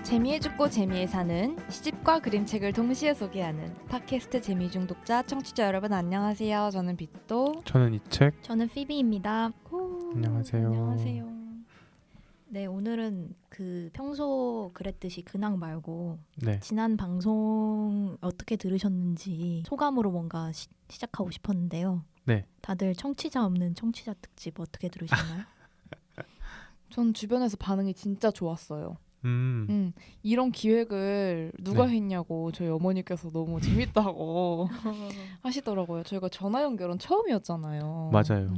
재미에 죽고 재미에 사는 시집과 그림책을 동시에 소개하는 팟캐스트 재미중독자 청취자 여러분 안녕하세요. 저는 빛도. 저는 이 책. 저는 피비입니다. 안녕하세요. 안녕하세요. 네, 오늘은 그 평소 그랬듯이 근황 말고 네. 지난 방송 어떻게 들으셨는지 소감으로 뭔가 시작하고 싶었는데요. 네. 다들 청취자 없는 청취자 특집 어떻게 들으셨나요? 전 주변에서 반응이 진짜 좋았어요. 이런 기획을 누가 네. 했냐고 저희 어머니께서 너무 재밌다고 하시더라고요. 저희가 전화 연결은 처음이었잖아요. 맞아요.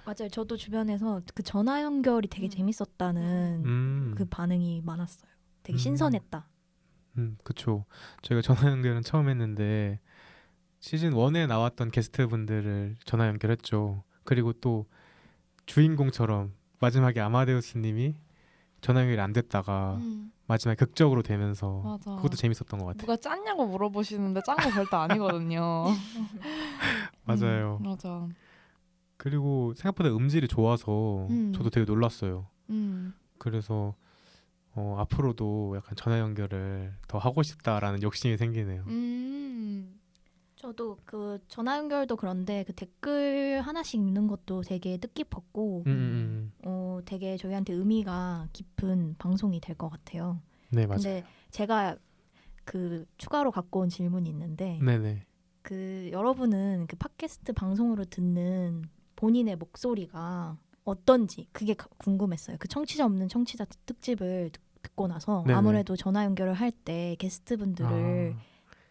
맞아요. 저도 주변에서 그 전화 연결이 되게 재밌었다는 그 반응이 많았어요. 되게 신선했다. 그쵸. 저희가 전화 연결은 처음 했는데 시즌 1에 나왔던 게스트분들을 전화 연결했죠. 그리고 또 주인공처럼 마지막에 아마데우스님이 전화 연결이 안 됐다가 마지막에 극적으로 되면서 맞아. 그것도 재밌었던 것 같아요. 누가 짰냐고 물어보시는데 짠 거 절대 아니거든요. 맞아요. 맞아. 그리고 생각보다 음질이 좋아서 저도 되게 놀랐어요. 그래서 앞으로도 약간 전화 연결을 더 하고 싶다라는 욕심이 생기네요. 저도 그 전화 연결도 그런데 그 댓글 하나씩 읽는 것도 되게 뜻깊었고 되게 저희한테 의미가 깊은 방송이 될 것 같아요. 네, 맞아요. 근데 제가 그 추가로 갖고 온 질문이 있는데 네네. 그 여러분은 그 팟캐스트 방송으로 듣는 본인의 목소리가 어떤지 그게 궁금했어요. 그 청취자 없는 청취자 특집을 듣고 나서 네네. 아무래도 전화 연결을 할 때 게스트분들을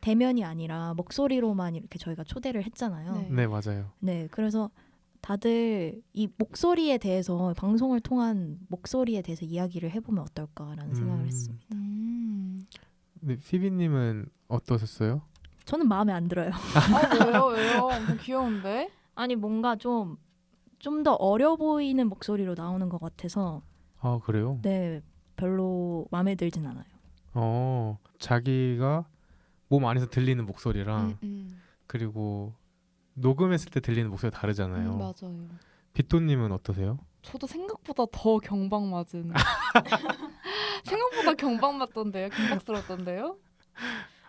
대면이 아니라 목소리로만 이렇게 저희가 초대를 했잖아요. 네, 맞아요. 네, 그래서 다들 이 목소리에 대해서 방송을 통한 목소리에 대해서 이야기를 해보면 어떨까라는 생각을 했습니다. 네, 피비님은 어떠셨어요? 저는 마음에 안 들어요. 왜요? 엄청 귀여운데? 아니 뭔가 좀 더 어려 보이는 목소리로 나오는 것 같아서 아, 그래요? 네, 별로 마음에 들진 않아요. 자기가 몸 안에서 들리는 목소리랑 그리고 녹음했을 때 들리는 목소리가 다르잖아요. 맞아요. 빛도님은 어떠세요? 저도 생각보다 더 경박맞은. 생각보다 경박맞던데요? 경박스럽던데요?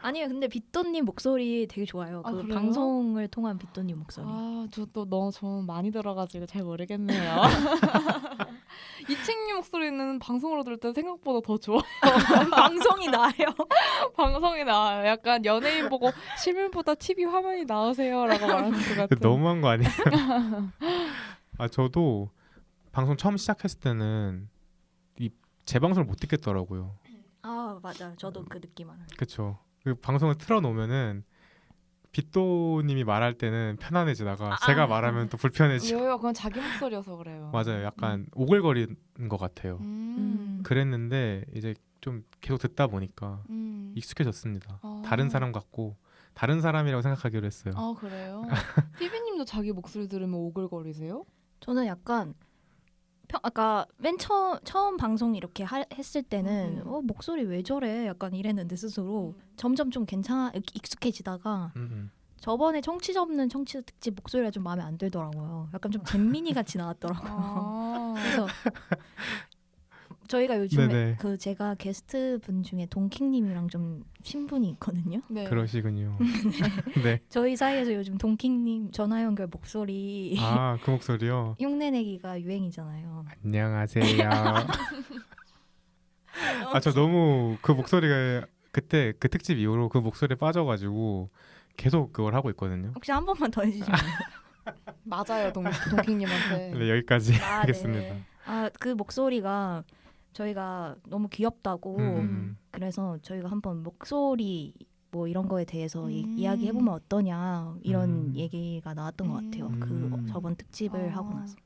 아니요, 근데 빛도님 목소리 되게 좋아요. 아, 그 그래요? 방송을 통한 빛도님 목소리. 저는 많이 들어가지고 잘 모르겠네요. 이책님 목소리는 방송으로 들을 때 생각보다 더 좋아요. 방송이 나요. 방송이 나와요. 약간 연예인 보고 실물보다 TV 화면이 나으세요라고 말하는 것 같은. 너무한 거 아니에요? 저도 방송 처음 시작했을 때는 이 재방송을 못 듣겠더라고요. 아, 맞아요. 저도 그 느낌 알아요. 그렇죠. 그 방송을 틀어놓으면은 빛도님이 말할 때는 편안해지다가 제가 말하면 또 불편해지고. 왜요? 그건 자기 목소리여서 그래요. 맞아요. 약간 오글거리는 것 같아요. 그랬는데 이제 좀 계속 듣다 보니까 익숙해졌습니다. 다른 사람 같고 다른 사람이라고 생각하기로 했어요. 아, 그래요? 피비님도 자기 목소리 들으면 오글거리세요? 저는 약간 아까 맨 처음 방송 이렇게 했을 때는 목소리 왜 저래? 약간 이랬는데 스스로 점점 좀 익숙해지다가 저번에 청취자 없는 청취자 특집 목소리가 좀 마음에 안 들더라고요. 약간 좀 잼민이 같이 나왔더라고요. 그래서 저희가 요즘에 네네. 그 제가 게스트 분 중에 동킹님이랑 좀 친분이 있거든요. 네. 그러시군요. 네. 저희 사이에서 요즘 동킹님 전화 연결 목소리 그 목소리요. 흉내내기가 유행이잖아요. 안녕하세요. 저 너무 그 목소리가 그때 그 특집 이후로 그 목소리에 빠져가지고 계속 그걸 하고 있거든요. 혹시 한 번만 더 해주시면 맞아요, 동킹님한테. 네, 여기까지 하겠습니다. 네. 그 목소리가 저희가 너무 귀엽다고 그래서 저희가 한번 목소리 뭐 이런 거에 대해서 이야기해보면 어떠냐 이런 얘기가 나왔던 것 같아요. 그 저번 특집을 하고 나서.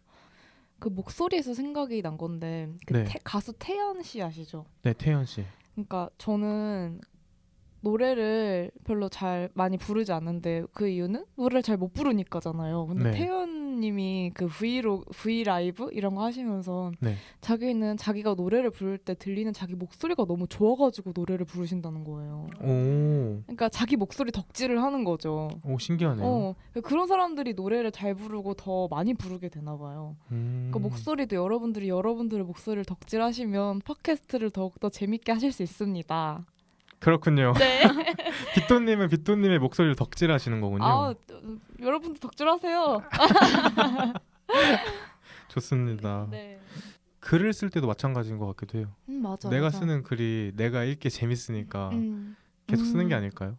그 목소리에서 생각이 난 건데 네. 가수 태연 씨 아시죠? 네, 태연 씨. 그러니까 저는 노래를 별로 잘 많이 부르지 않는데 그 이유는 노래를 잘 못 부르니까잖아요. 근데 네. 태연 비또님이 그 V 라이브 이런 거 하시면서 네. 자기는 자기가 노래를 부를 때 들리는 자기 목소리가 너무 좋아가지고 노래를 부르신다는 거예요. 오, 그러니까 자기 목소리 덕질을 하는 거죠. 오 신기하네요. 그런 사람들이 노래를 잘 부르고 더 많이 부르게 되나 봐요. 그 목소리도 여러분들이 여러분들의 목소리를 덕질하시면 팟캐스트를 더욱더 재밌게 하실 수 있습니다. 그렇군요. 네. 비또님은 비또님의 목소리를 덕질하시는 거군요. 아, 여러분도 덕질하세요. 좋습니다. 네. 글을 쓸 때도 마찬가지인 것 같기도 해요. 맞아. 내가 맞아. 쓰는 글이 내가 읽기 재밌으니까 계속 쓰는 게 아닐까요?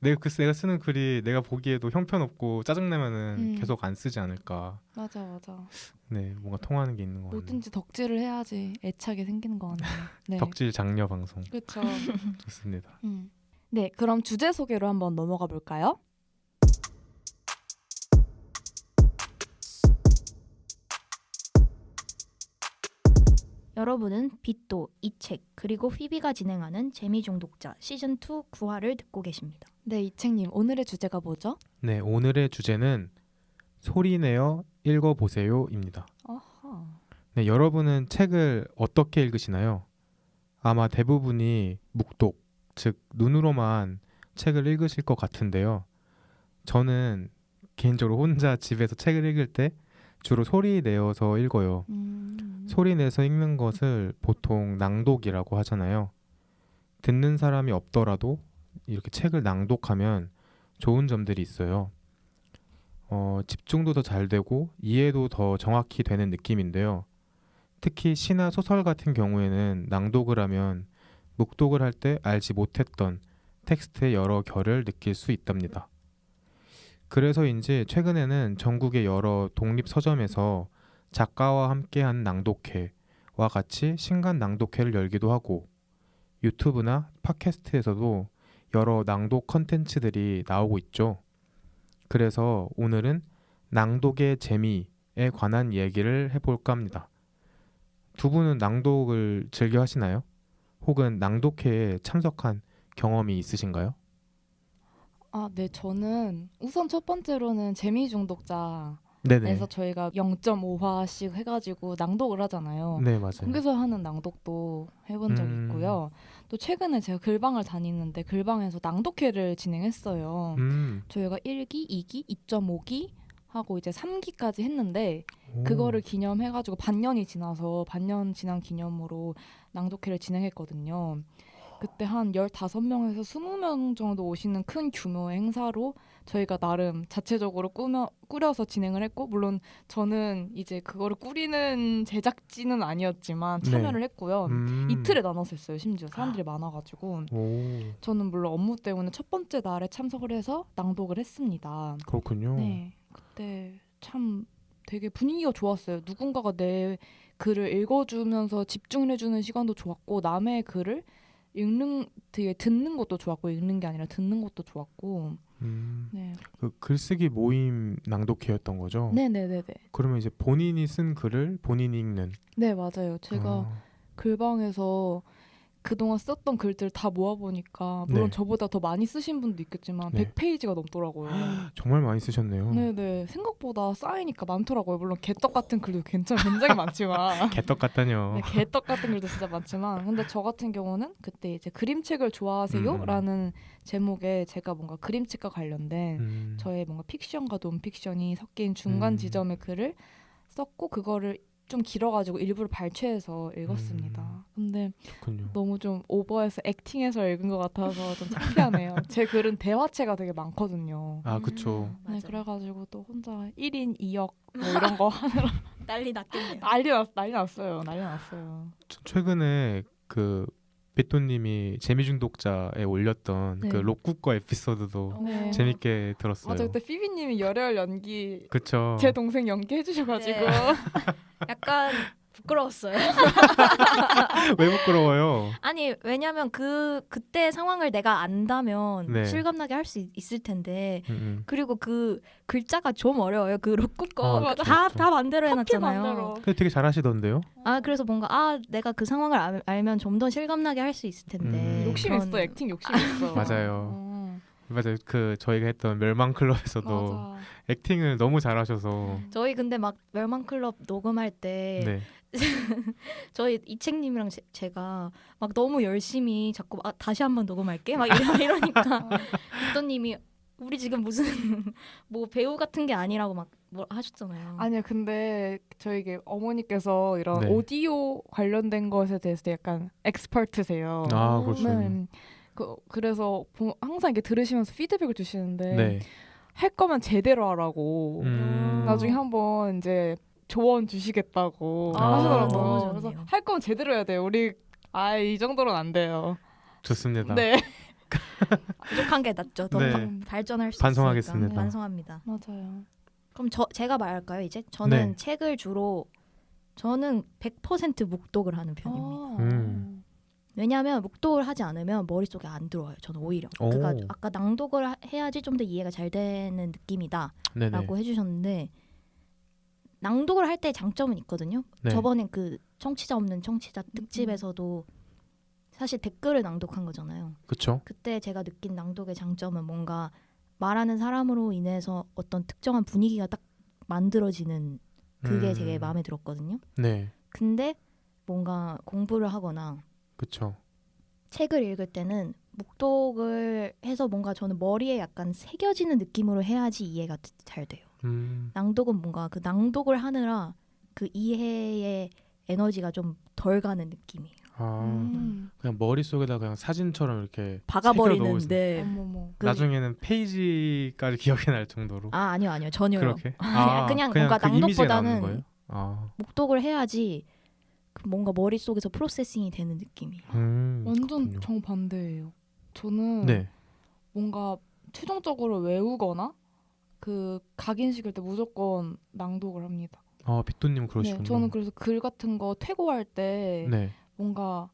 내가 쓰는 글이 내가 보기에도 형편없고 짜증내면은 계속 안 쓰지 않을까. 맞아. 네, 뭔가 통하는 게 있는 것 같네요. 뭐든지 덕질을 해야지 애착이 생기는 거 같네요. 네. 덕질 장려 방송. 그렇죠. 좋습니다. 네, 그럼 주제 소개로 한번 넘어가 볼까요? 여러분은 빛도, 이책, 그리고 피비가 진행하는 재미중독자 시즌2 9화를 듣고 계십니다. 네, 이책님 오늘의 주제가 뭐죠? 네, 오늘의 주제는 소리내어 읽어보세요입니다. 아하. 네, 여러분은 책을 어떻게 읽으시나요? 아마 대부분이 묵독, 즉 눈으로만 책을 읽으실 것 같은데요. 저는 개인적으로 혼자 집에서 책을 읽을 때 주로 소리 내어서 읽어요. 소리 내서 읽는 것을 보통 낭독이라고 하잖아요. 듣는 사람이 없더라도 이렇게 책을 낭독하면 좋은 점들이 있어요. 집중도 더 잘 되고 이해도 더 정확히 되는 느낌인데요. 특히 시나 소설 같은 경우에는 낭독을 하면 묵독을 할 때 알지 못했던 텍스트의 여러 결을 느낄 수 있답니다. 그래서인지 최근에는 전국의 여러 독립 서점에서 작가와 함께한 낭독회와 같이 신간 낭독회를 열기도 하고 유튜브나 팟캐스트에서도 여러 낭독 컨텐츠들이 나오고 있죠. 그래서 오늘은 낭독의 재미에 관한 얘기를 해볼까 합니다. 두 분은 낭독을 즐겨 하시나요? 혹은 낭독회에 참석한 경험이 있으신가요? 아, 네, 저는 우선 첫 번째로는 재미 중독자에서 네네. 저희가 0.5화씩 해가지고 낭독을 하잖아요. 네, 맞아요. 거기서 하는 낭독도 해본 적이 있고요. 또 최근에 제가 글방을 다니는데 글방에서 낭독회를 진행했어요. 저희가 1기, 2기, 2.5기 하고 이제 3기까지 했는데 그거를 기념해가지고 반년이 지나서 반년 지난 기념으로 낭독회를 진행했거든요. 그때 한 15명에서 20명 정도 오시는 큰 규모의 행사로 저희가 나름 자체적으로 꾸려서 진행을 했고, 물론 저는 이제 그거를 꾸리는 제작진은 아니었지만 참여를 했고요. 이틀에 나눠서 했어요. 심지어 사람들이 많아가지고. 저는 물론 업무 때문에 첫 번째 날에 참석을 해서 낭독을 했습니다. 그렇군요. 네, 그때 참 되게 분위기가 좋았어요. 누군가가 내 글을 읽어주면서 집중을 해주는 시간도 좋았고, 남의 글을 되게 듣는 것도 좋았고, 읽는 게 아니라 듣는 것도 좋았고. 네. 그 글쓰기 모임 낭독회였던 거죠? 네네네네. 그러면 이제 본인이 쓴 글을 본인이 읽는. 네, 맞아요. 제가 글방에서 그동안 썼던 글들 다 모아보니까 물론 네. 저보다 더 많이 쓰신 분도 있겠지만 네. 100페이지가 넘더라고요. 정말 많이 쓰셨네요. 네네. 생각보다 쌓이니까 많더라고요. 물론 개떡 같은 글도 굉장히 많지만 개떡 같다뇨. 네, 개떡 같은 글도 진짜 많지만, 근데 저 같은 경우는 그때 이제 그림책을 좋아하세요? 라는 제목에 제가 뭔가 그림책과 관련된 저의 뭔가 픽션과 논픽션이 섞인 중간 지점의 글을 썼고, 그거를 좀 길어가지고 일부러 발췌해서 읽었습니다. 근데 그렇군요. 너무 좀 오버해서 액팅해서 읽은 것 같아서 좀 창피하네요. 제 글은 대화체가 되게 많거든요. 아, 그쵸. 네, 그래가지고 또 혼자 1인 2역 뭐 이런 거 하느라 난리 났겠네요. 난리 났어요. 최근에 그 비또님이 재미중독자에 올렸던 네. 그 록국거 에피소드도 네. 재밌게 들었어요. 맞아, 그때 피비님이 열혈 연기 그쵸. 제 동생 연기해주셔가지고 네. 약간 부끄러웠어요. 왜 부끄러워요? 아니 왜냐면 그때 상황을 내가 안다면 네. 실감나게 할 수 있을 텐데 음. 그리고 그 글자가 좀 어려워요. 그 록구 거 그쵸, 다 그쵸. 반대로 해놨잖아요. 만들어. 근데 되게 잘하시던데요? 아 그래서 뭔가 내가 그 상황을 알면 좀 더 실감나게 할 수 있을 텐데 욕심 그런- 있어, 액팅 욕심 있어. 맞아요. 맞아요. 그 저희가 했던 멸망 클럽에서도 맞아. 액팅을 너무 잘하셔서 저희 근데 막 멸망클럽 녹음할 때 네. 저희 이책님이랑 제가 막 너무 열심히 자꾸 다시 한번 녹음할게 막 이러니까 빅도님이 우리 지금 무슨 뭐 배우 같은 게 아니라고 막 뭐 하셨잖아요. 아니요, 근데 저희 어머니께서 이런 네. 오디오 관련된 것에 대해서 약간 엑스퍼트세요. 아, 오. 그렇죠. 네. 그래서 항상 이렇게 들으시면서 피드백을 주시는데 네. 할 거면 제대로 하라고. 나중에 한번 이제 조언 주시겠다고 아, 하시더라고요. 너무 그래서 좋네요. 할 거면 제대로 해야 돼요. 우리 이 정도로는 안 돼요. 좋습니다. 네. 부족한 게 낫죠. 더 네. 발전할 수 반성하겠습니다. 있으니까. 반성합니다. 맞아요. 그럼 제가 말할까요 이제? 저는 네. 책을 저는 100% 묵독을 하는 편입니다. 음. 왜냐하면 묵독을 하지 않으면 머릿속에 안 들어와요. 저는 오히려. 오. 그러니까 아까 낭독을 해야지 좀 더 이해가 잘 되는 느낌이다 네네. 라고 해주셨는데 낭독을 할 때 장점은 있거든요. 네. 저번에 그 청취자 없는 청취자 특집에서도 사실 댓글을 낭독한 거잖아요. 그렇죠. 그때 제가 느낀 낭독의 장점은 뭔가 말하는 사람으로 인해서 어떤 특정한 분위기가 딱 만들어지는 그게 되게 마음에 들었거든요. 네. 근데 뭔가 공부를 하거나 그렇죠. 책을 읽을 때는 묵독을 해서 뭔가 저는 머리에 약간 새겨지는 느낌으로 해야지 이해가 잘 돼요. 낭독은 뭔가 그 낭독을 하느라 그 이해의 에너지가 좀 덜 가는 느낌이에요. 그냥 머릿속에다 그냥 사진처럼 이렇게 박아버리는데 어머머. 나중에는 페이지까지 기억이 날 정도로. 아니요 전혀요. 그렇게? 그냥 뭔가 그 이미지에 남는 낭독보다는 거예요? 아. 묵독을 해야지 그 뭔가 머릿속에서 프로세싱이 되는 느낌이에요. 완전 그렇군요. 정반대예요. 저는 네. 뭔가 최종적으로 외우거나 그 각인식일 때 무조건 낭독을 합니다. 아, 빅도님 그러시군요. 네, 저는 그래서 글 같은 거 퇴고할 때 네. 뭔가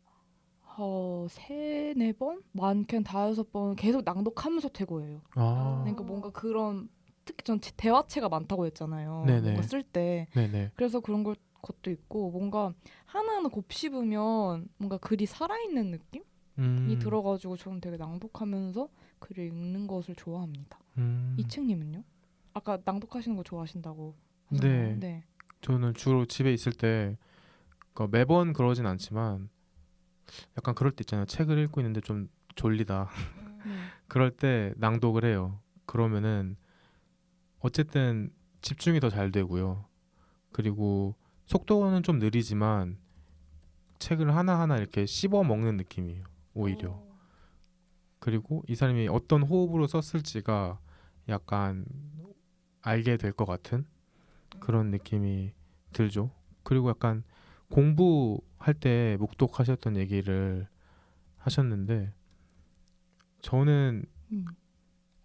3-4번? 많게는 5-6번 계속 낭독하면서 퇴고해요. 아. 그러니까 뭔가 그런 특히 전 대화체가 많다고 했잖아요. 네네. 뭔가 쓸 때. 네네. 그래서 그런 것도 있고 뭔가 하나하나 곱씹으면 뭔가 글이 살아있는 느낌이 들어가지고 저는 되게 낭독하면서 글을 읽는 것을 좋아합니다. 이책님은요? 아까 낭독하시는 거 좋아하신다고 하셨나요? 네. 저는 주로 집에 있을 때 그러니까 매번 그러진 않지만 약간 그럴 때 있잖아요. 책을 읽고 있는데 좀 졸리다. 그럴 때 낭독을 해요. 그러면은 어쨌든 집중이 더 잘 되고요. 그리고 속도는 좀 느리지만 책을 하나하나 이렇게 씹어 먹는 느낌이에요. 오히려. 그리고 이 사람이 어떤 호흡으로 썼을지가 약간 알게 될 것 같은 그런 느낌이 들죠. 그리고 약간 공부할 때 묵독하셨던 얘기를 하셨는데 저는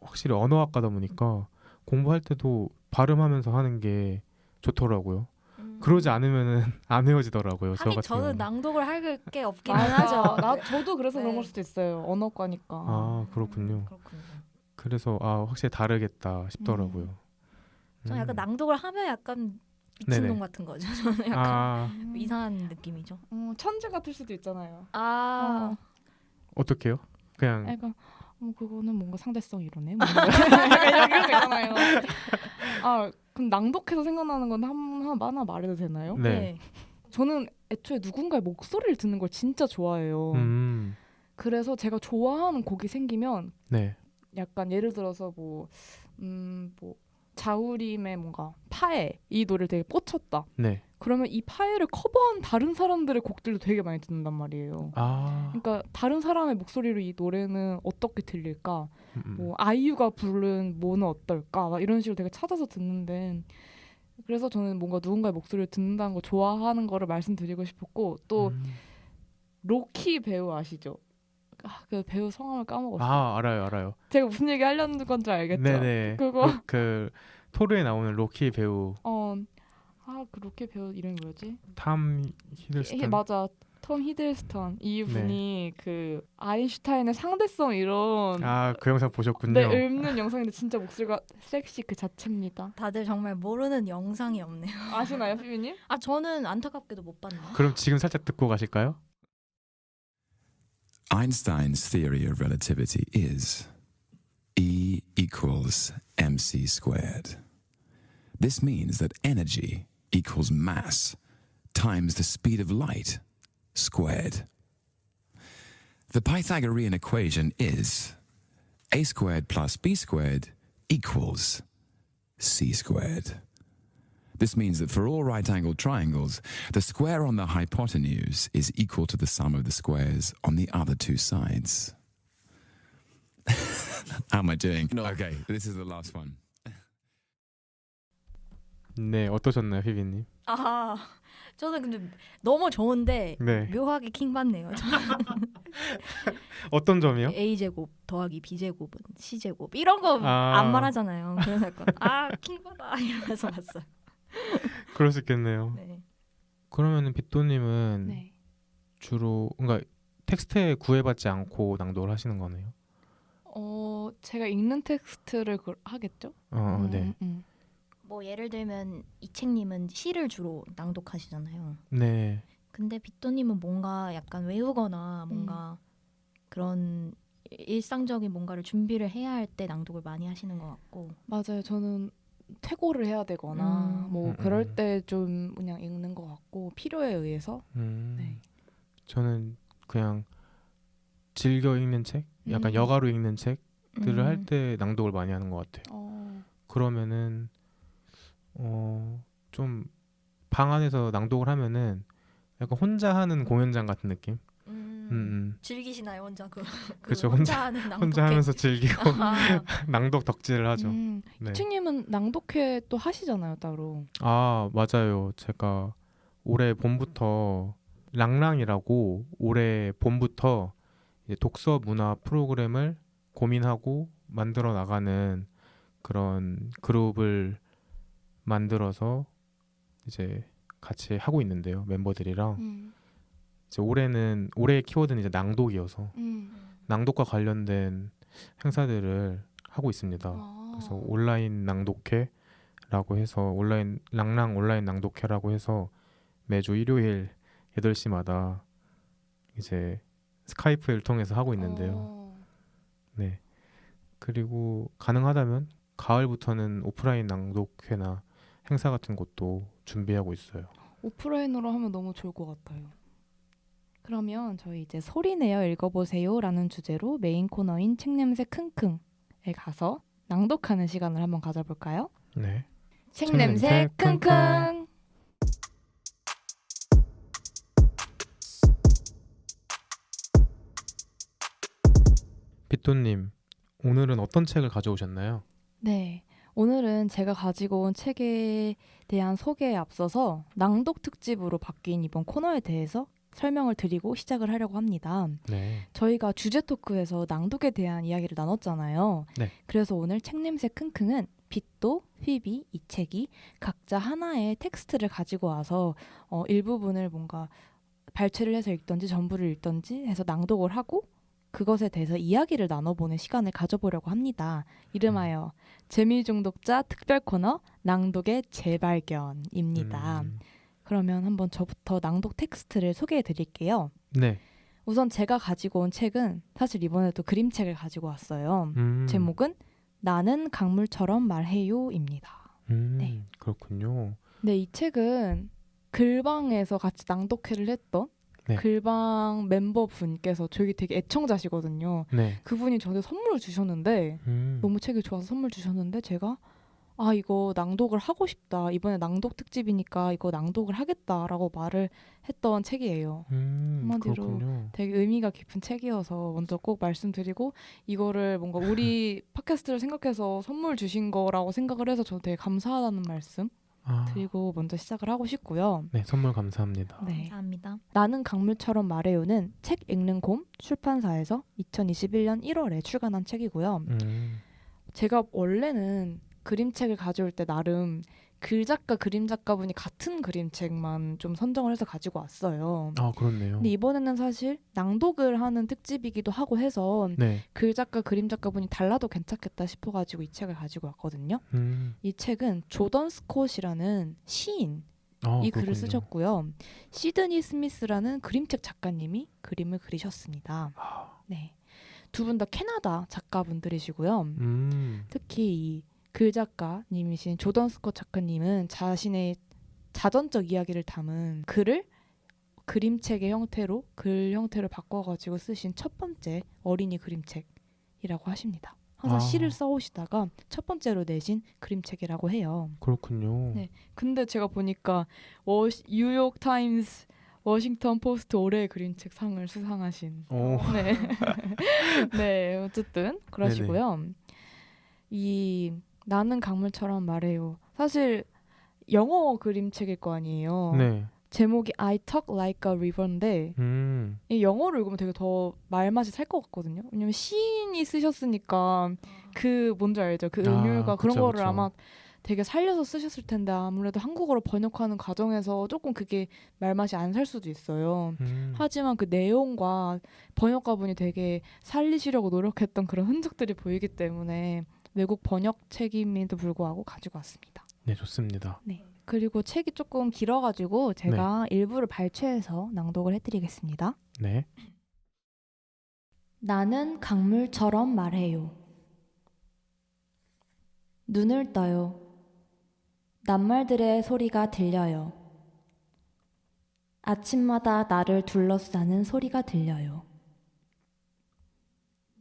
확실히 언어학과다 보니까 공부할 때도 발음하면서 하는 게 좋더라고요. 그러지 않으면은 안 외워지더라고요. 저 하긴 같은 저는 경우는. 낭독을 할 게 없기는 맞아. 하죠. 저도 그래서 그런 네. 걸 수도 있어요. 언어과니까. 아, 그렇군요. 그렇군요. 그래서 확실히 다르겠다 싶더라고요. 저는 약간 낭독을 하면 약간 미친놈 네네. 같은 거죠. 저는 약간 아, 이상한 느낌이죠. 천재 같을 수도 있잖아요. 어떻게요? 그냥 약간 그거는 뭔가 상대성 이러네. 약간 이런 거 있잖아요. 그럼 낭독해서 생각나는 건 하나 말해도 되나요? 네. 저는 애초에 누군가의 목소리를 듣는 걸 진짜 좋아해요. 그래서 제가 좋아하는 곡이 생기면 네. 약간 예를 들어서 뭐 자우림의 뭔가 파에 이 노래를 되게 꽂혔다. 네. 그러면 이 파에를 커버한 다른 사람들의 곡들도 되게 많이 듣는단 말이에요. 아. 그러니까 다른 사람의 목소리로 이 노래는 어떻게 들릴까? 뭐 아이유가 부른 뭐는 어떨까? 막 이런 식으로 되게 찾아서 듣는데 그래서 저는 뭔가 누군가의 목소리를 듣는다는 거 좋아하는 거를 말씀드리고 싶었고 또 로키 배우 아시죠? 그 배우 성함을 까먹었어요. 아, 알아요. 제가 무슨 얘기 하려는 건지 알겠죠? 네네. 그거 그 토르에 나오는 로키 배우 그 로키 배우 이름이 뭐였지? 탐 히들스턴. 맞아. 톰 히들스턴 이분이 그 아인슈타인의 상대성 이론 그 영상 보셨군요. 네, 읊는 영상인데 진짜 목소리가 섹시 그 자체입니다. 다들 정말 모르는 영상이 없네요. 아시나요, 피비님? 저는 안타깝게도 못 봤네요. 그럼 지금 살짝 듣고 가실까요? Einstein's theory of relativity is E equals mc squared. This means that energy equals mass times the speed of light squared. The Pythagorean equation is a squared plus b squared equals c squared. This means that for all right-angled triangles, the square on the hypotenuse is equal to the sum of the squares on the other two sides. How am I doing? Okay, this is the last one. 네, 어떠셨나요, 휘비님? 아, 저는 근데 너무 좋은데 네. 묘하게 킹받네요. 어떤 점이요? a제곱 더하기 b제곱은 c제곱 이런 거 안 말하잖아요. 그래서 약간 킹받아 이러면서 봤어요. 그럴 수 있겠네요. 네. 그러면은 빗도님은 네. 주로 그러니까 텍스트에 구애받지 않고 낭독을 하시는 거네요. 제가 읽는 텍스트를 하겠죠? 네. 뭐 예를 들면 이책님은 시를 주로 낭독하시잖아요. 네. 근데 빗도님은 뭔가 약간 외우거나 뭔가 그런 일상적인 뭔가를 준비를 해야 할 때 낭독을 많이 하시는 것 같고. 맞아요. 저는 퇴고를 해야 되거나 뭐 그럴 때 좀 그냥 읽는 것 같고 필요에 의해서. 네. 저는 그냥 즐겨 읽는 책, 약간 여가로 읽는 책들을 할 때 낭독을 많이 하는 것 같아요. 그러면은 좀 방 안에서 낭독을 하면은 약간 혼자 하는 공연장 같은 느낌. 즐기시나요 혼자 그렇죠. 혼자 하는 낭독회? 혼자 하면서 즐기고 낭독 덕질을 하죠. 네. 이치님은 낭독회 또 하시잖아요 따로. 아 맞아요. 제가 올해 봄부터 랑랑이라고 올해 봄부터 이제 독서 문화 프로그램을 고민하고 만들어 나가는 그런 그룹을 만들어서 이제 같이 하고 있는데요. 멤버들이랑. 이제 올해의 키워드는 이제 낭독이어서 낭독과 관련된 행사들을 하고 있습니다. 그래서 온라인 낭독회라고 해서 랑랑 온라인 낭독회라고 해서 매주 일요일 8시마다 이제 스카이프를 통해서 하고 있는데요. 네. 그리고 가능하다면 가을부터는 오프라인 낭독회나 행사 같은 것도 준비하고 있어요. 오프라인으로 하면 너무 좋을 것 같아요. 그러면 저희 이제 소리내어 읽어보세요라는 주제로 메인 코너인 책냄새 킁킁에 가서 낭독하는 시간을 한번 가져볼까요? 네. 책냄새 킁킁. 빗도님, 오늘은 어떤 책을 가져오셨나요? 네, 오늘은 제가 가지고 온 책에 대한 소개에 앞서서 낭독 특집으로 바뀐 이번 코너에 대해서 설명을 드리고 시작을 하려고 합니다. 네. 저희가 주제 토크에서 낭독에 대한 이야기를 나눴잖아요. 네. 그래서 오늘 책냄새 킁킁은 빗도, 휘비, 이책이 각자 하나의 텍스트를 가지고 와서 일부분을 뭔가 발췌를 해서 읽던지 전부를 읽던지 해서 낭독을 하고 그것에 대해서 이야기를 나눠보는 시간을 가져보려고 합니다. 이름하여 재미중독자 특별 코너 낭독의 재발견입니다. 그러면 한번 저부터 낭독 텍스트를 소개해 드릴게요. 네. 우선 제가 가지고 온 책은 사실 이번에도 그림책을 가지고 왔어요. 제목은 나는 강물처럼 말해요입니다. 네. 그렇군요. 네, 이 책은 글방에서 같이 낭독회를 했던 네. 글방 멤버분께서 저희 되게 애청자시거든요. 네. 그분이 저한테 선물을 주셨는데 너무 책이 좋아서 선물 주셨는데 제가 이거 낭독을 하고 싶다. 이번에 낭독 특집이니까 이거 낭독을 하겠다라고 말을 했던 책이에요. 한마디로 그렇군요. 되게 의미가 깊은 책이어서 먼저 꼭 말씀드리고 이거를 뭔가 우리 팟캐스트를 생각해서 선물 주신 거라고 생각을 해서 저는 되게 감사하다는 말씀 드리고 먼저 시작을 하고 싶고요. 네, 선물 감사합니다. 네. 감사합니다. 나는 강물처럼 말해요는 책 읽는 곰 출판사에서 2021년 1월에 출간한 책이고요. 제가 원래는 그림책을 가져올 때 나름 글작가 그림 작가분이 같은 그림책만 좀 선정을 해서 가지고 왔어요. 아 그렇네요. 근데 이번에는 사실 낭독을 하는 특집이기도 하고 해서 네. 글작가 그림 작가분이 달라도 괜찮겠다 싶어가지고 이 책을 가지고 왔거든요. 이 책은 조던 스콧이라는 시인 이 글을 쓰셨고요. 시드니 스미스라는 그림책 작가님이 그림을 그리셨습니다. 네. 두 분 다 캐나다 작가분들이시고요. 특히 이 글작가님이신 조던 스콧 작가님은 자신의 자전적 이야기를 담은 글을 그림책의 형태로 글 형태를 바꿔가지고 쓰신 첫 번째 어린이 그림책이라고 하십니다. 항상 시를 써오시다가 첫 번째로 내신 그림책이라고 해요. 그렇군요. 네. 근데 제가 보니까 뉴욕 타임스 워싱턴 포스트 올해의 그림책 상을 수상하신. 네. 네, 어쨌든 그러시고요. 이 나는 강물처럼 말해요. 사실 영어 그림책일 거 아니에요. 네. 제목이 I Talk Like a River인데 이 영어로 읽으면 되게 더 말맛이 살 것 같거든요. 왜냐면 시인이 쓰셨으니까 그 뭔지 알죠? 그 음율과 그런 그쵸, 거를 그쵸. 아마 되게 살려서 쓰셨을 텐데 아무래도 한국어로 번역하는 과정에서 조금 그게 말맛이 안 살 수도 있어요. 하지만 그 내용과 번역가분이 되게 살리시려고 노력했던 그런 흔적들이 보이기 때문에 외국 번역 책임에도 불구하고 가지고 왔습니다. 네, 좋습니다. 네. 그리고 책이 조금 길어가지고 제가 일부를 발췌해서 낭독을 해드리겠습니다. 네. 나는 강물처럼 말해요. 눈을 떠요. 낱말들의 소리가 들려요. 아침마다 나를 둘러싸는 소리가 들려요.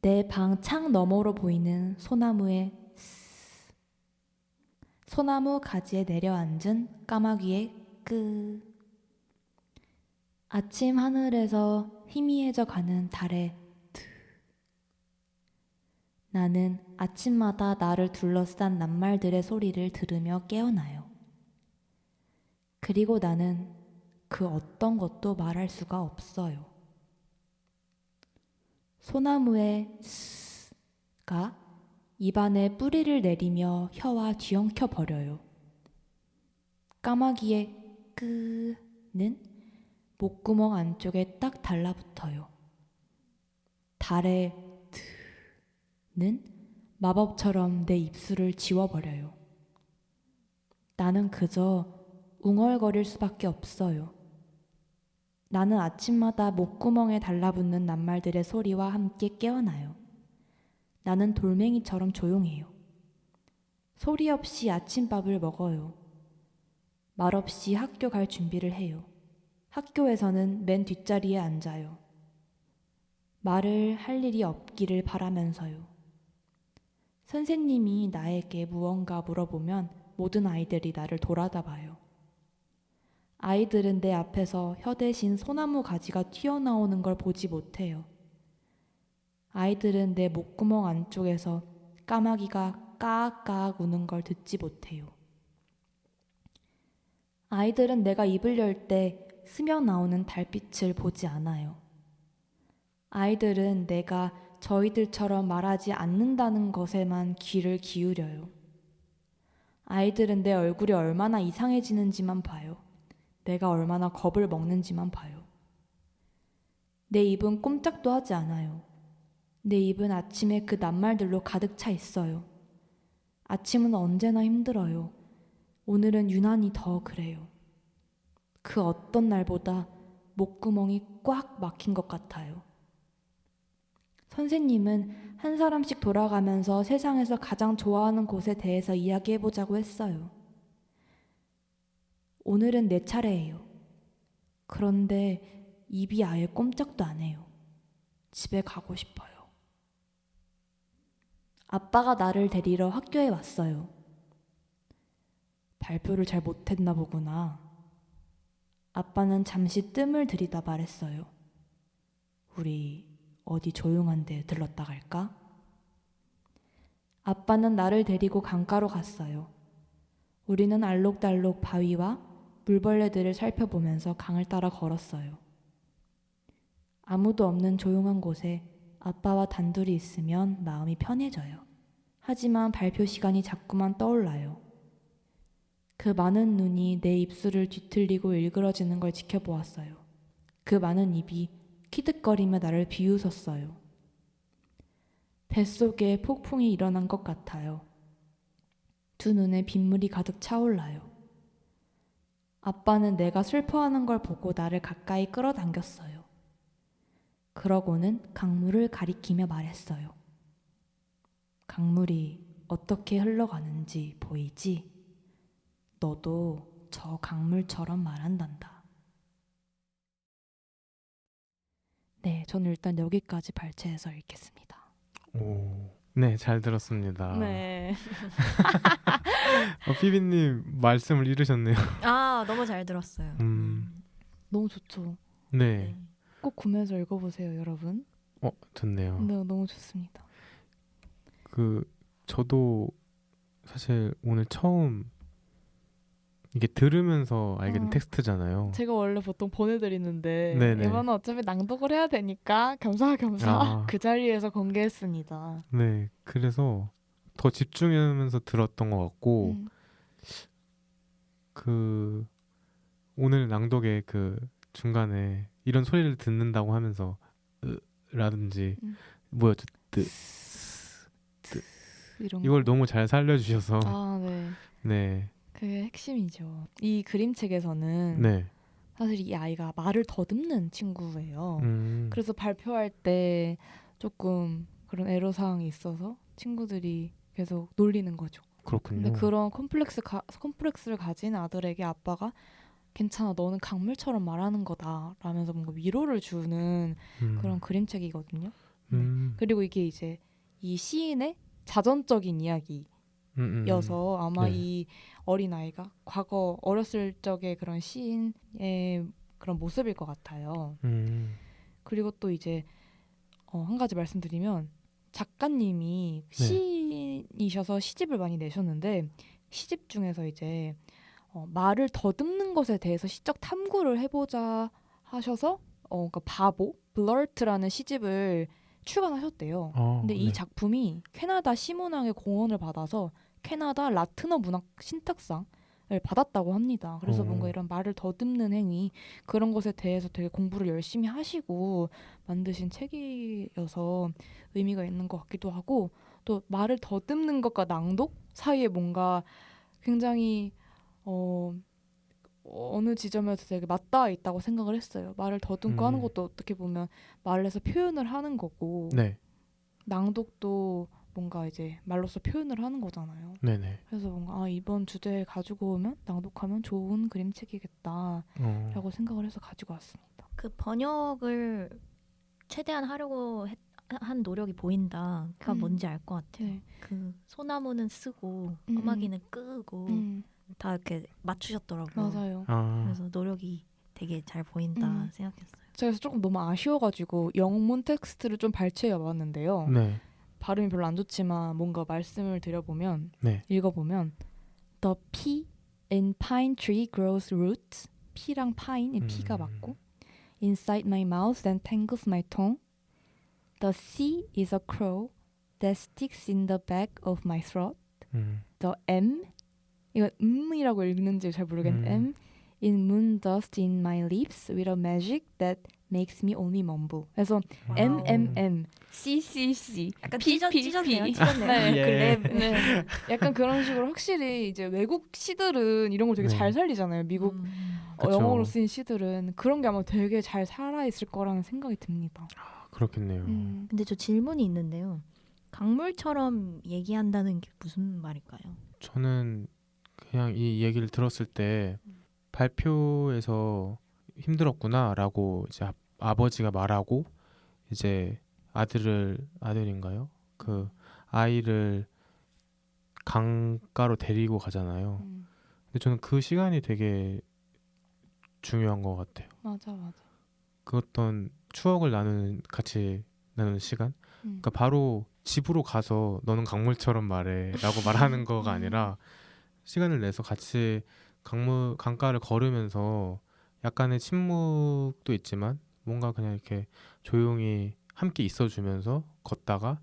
내 방 창 너머로 보이는 소나무 가지에 내려앉은 까마귀의 끄. 아침 하늘에서 희미해져 가는 달의 드. 나는 아침마다 나를 둘러싼 낱말들의 소리를 들으며 깨어나요. 그리고 나는 그 어떤 것도 말할 수가 없어요. 소나무의 스가 입안에 뿌리를 내리며 혀와 뒤엉켜 버려요. 까마귀의 끄는 목구멍 안쪽에 딱 달라붙어요. 달의 드는 마법처럼 내 입술을 지워버려요. 나는 그저 웅얼거릴 수밖에 없어요. 나는 아침마다 목구멍에 달라붙는 낱말들의 소리와 함께 깨어나요. 나는 돌멩이처럼 조용해요. 소리 없이 아침밥을 먹어요. 말없이 학교 갈 준비를 해요. 학교에서는 맨 뒷자리에 앉아요. 말을 할 일이 없기를 바라면서요. 선생님이 나에게 무언가 물어보면 모든 아이들이 나를 돌아다 봐요. 아이들은 내 앞에서 혀 대신 소나무 가지가 튀어나오는 걸 보지 못해요. 아이들은 내 목구멍 안쪽에서 까마귀가 까악까악 우는 걸 듣지 못해요. 아이들은 내가 입을 열 때 스며 나오는 달빛을 보지 않아요. 아이들은 내가 저희들처럼 말하지 않는다는 것에만 귀를 기울여요. 아이들은 내 얼굴이 얼마나 이상해지는지만 봐요. 내가 얼마나 겁을 먹는지만 봐요. 내 입은 꼼짝도 하지 않아요. 내 입은 아침에 그 낱말들로 가득 차 있어요. 아침은 언제나 힘들어요. 오늘은 유난히 더 그래요. 그 어떤 날보다 목구멍이 꽉 막힌 것 같아요. 선생님은 한 사람씩 돌아가면서 세상에서 가장 좋아하는 곳에 대해서 이야기해보자고 했어요. 오늘은 내 차례예요. 그런데 입이 아예 꼼짝도 안 해요. 집에 가고 싶어요. 아빠가 나를 데리러 학교에 왔어요. 발표를 잘 못했나 보구나. 아빠는 잠시 뜸을 들이다 말했어요. 우리 어디 조용한 데 들렀다 갈까? 아빠는 나를 데리고 강가로 갔어요. 우리는 알록달록 바위와 물벌레들을 살펴보면서 강을 따라 걸었어요. 아무도 없는 조용한 곳에 아빠와 단둘이 있으면 마음이 편해져요. 하지만 발표 시간이 자꾸만 떠올라요. 그 많은 눈이 내 입술을 뒤틀리고 일그러지는 걸 지켜보았어요. 그 많은 입이 키득거리며 나를 비웃었어요. 뱃속에 폭풍이 일어난 것 같아요. 두 눈에 빗물이 가득 차올라요. 아빠는 내가 슬퍼하는 걸 보고 나를 가까이 끌어당겼어요. 그러고는 강물을 가리키며 말했어요. 강물이 어떻게 흘러가는지 보이지? 너도 저 강물처럼 말한단다. 네, 저는 일단 여기까지 발췌해서 읽겠습니다. 오, 네, 잘 들었습니다. 네. 피비님 말씀을 잃으셨네요. 아 너무 잘 들었어요. 너무 좋죠. 네. 꼭 구매해서 읽어보세요, 여러분. 좋네요. 네, 너무 좋습니다. 저도 사실 오늘 처음 이게 들으면서 알게 된 텍스트잖아요. 제가 원래 보통 보내드리는데 네네. 이번은 어차피 낭독을 해야 되니까 겸사겸사 그 자리에서 공개했습니다. 네, 그래서 더 집중하면서 들었던 것 같고 오늘 낭독의 중간에 이런 소리를 듣는다고 하면서 라든지 뭐였죠? 이걸 너무 잘 살려주셔서 네. 네. 그게 핵심이죠. 이 그림책에서는 네. 사실 이 아이가 말을 더듬는 친구예요. 그래서 발표할 때 조금 그런 애로사항이 있어서 친구들이 계속 놀리는 거죠. 그렇군요. 근데 그런 컴플렉스를 가진 아들에게 아빠가 괜찮아, 너는 강물처럼 말하는 거다 라면서 뭔가 위로를 주는 그런 그림책이거든요. 그리고 이게 이제 이 시인의 자전적인 이야기여서 아마 이 어린아이가 과거 어렸을 적의 그런 시인의 그런 모습일 것 같아요. 그리고 또 이제 한 가지 말씀드리면 작가님이 시인이셔서 시집을 많이 내셨는데 시집 중에서 이제 말을 더듬는 것에 대해서 시적 탐구를 해보자 하셔서 그러니까 바보, 블러트라는 시집을 출간하셨대요. 근데 이 작품이 캐나다 시문학의 공헌을 받아서 캐나다 라트너 문학 신탁상을 받았다고 합니다. 그래서 뭔가 이런 말을 더듬는 행위 그런 것에 대해서 되게 공부를 열심히 하시고 만드신 책이어서 의미가 있는 것 같기도 하고 또 말을 더듬는 것과 낭독 사이에 뭔가 굉장히 어느 지점에서 되게 맞닿아 있다고 생각을 했어요. 말을 더듬고 하는 것도 어떻게 보면 말을 해서 표현을 하는 거고 낭독도 뭔가 이제 말로써 표현을 하는 거잖아요. 네네. 그래서 뭔가 이번 주제 가지고 오면 낭독하면 좋은 그림책이겠다라고 생각을 해서 가지고 왔습니다. 그 번역을 최대한 하려고 한 노력이 보인다가 뭔지 알 것 같아요. 네. 그 소나무는 쓰고 험하기는 끄고 다 이렇게 맞추셨더라고요. 맞아요. 그래서 노력이 되게 잘 보인다 생각했어요. 제가 조금 너무 아쉬워가지고 영문 텍스트를 좀 발췌해봤는데요. 네. 발음이 별로 안 좋지만 뭔가 말씀을 드려보면 읽어보면 The pea in pine tree grows roots. 피랑 pine, 피가 맞고 Inside my mouth then tangles my tongue. The sea is a crow that sticks in the back of my throat. The M 이거 이라고 읽는지 잘 모르겠는데 M in moon dust in my lips with a magic that makes me only mumble. 그래서 M C 약간 P 찢었네요. 네, 네. 약간 그런 식으로 확실히 이제 외국 시들은 이런 걸 되게 잘 살리잖아요. 미국 영어로 쓰인 시들은 그런 게 아마 되게 잘 살아 있을 거라는 생각이 듭니다. 그렇겠네요. 근데 저 질문이 있는데요. 강물처럼 얘기한다는 게 무슨 말일까요? 저는 그냥 이 얘기를 들었을 때 발표에서 힘들었구나라고 이제 아버지가 말하고 이제 아들인가요? 그 아이를 강가로 데리고 가잖아요. 근데 저는 그 시간이 되게 중요한 것 같아요. 맞아. 그 어떤 추억을 같이 나누는 시간. 그러니까 바로 집으로 가서 너는 강물처럼 말해라고 말하는 거가 아니라 시간을 내서 같이 강가를 걸으면서 약간의 침묵도 있지만 뭔가 그냥 이렇게 조용히 함께 있어주면서 걷다가